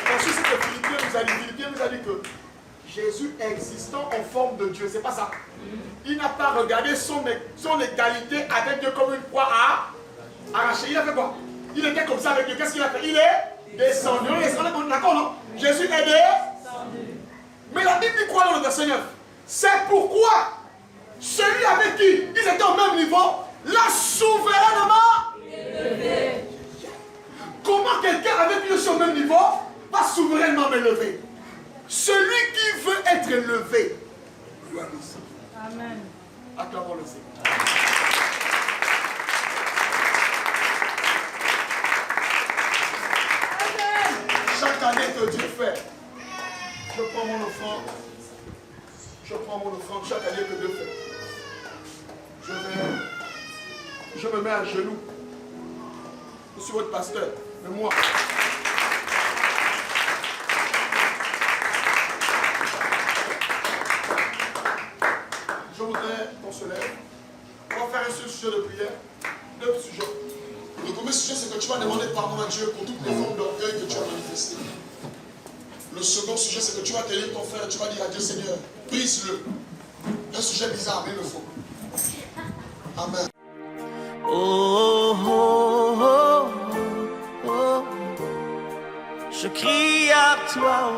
Voici ce que Philippiens nous a dit. Philippiens nous a dit que Jésus existant en forme de Dieu, c'est pas ça. Il n'a pas regardé son égalité avec Dieu comme une proie à arracher. Il a fait quoi? Il était comme ça avec Dieu. Qu'est-ce qu'il a fait? Il est descendu. On est d'accord, non? Jésus est descendu. Mais la Bible dit quoi dans le verset 9? C'est pourquoi celui avec qui ils étaient au même niveau l'a souverainement élevé. Comment quelqu'un avec qui je suis au même niveau va souverainement m'élever? Celui qui veut être élevé doit descendre. Amen. Acclamons le Seigneur. Chaque année que Dieu fait, je prends mon offrande. Je prends mon offrande chaque année que Dieu fait. Je me mets à genoux. Je suis votre pasteur, mais moi. Je voudrais qu'on se lève. On va faire un seul sujet de prière. 2 sujets. Le premier sujet, c'est que tu vas demander pardon à Dieu pour toutes les formes d'orgueil que tu as manifestées. Le second sujet, c'est que tu vas te lire ton frère et tu vas dire à Dieu, Seigneur, brise-le. Un sujet bizarre, mais il le faut. Amen. Oh, oh, oh, oh, je crie à toi.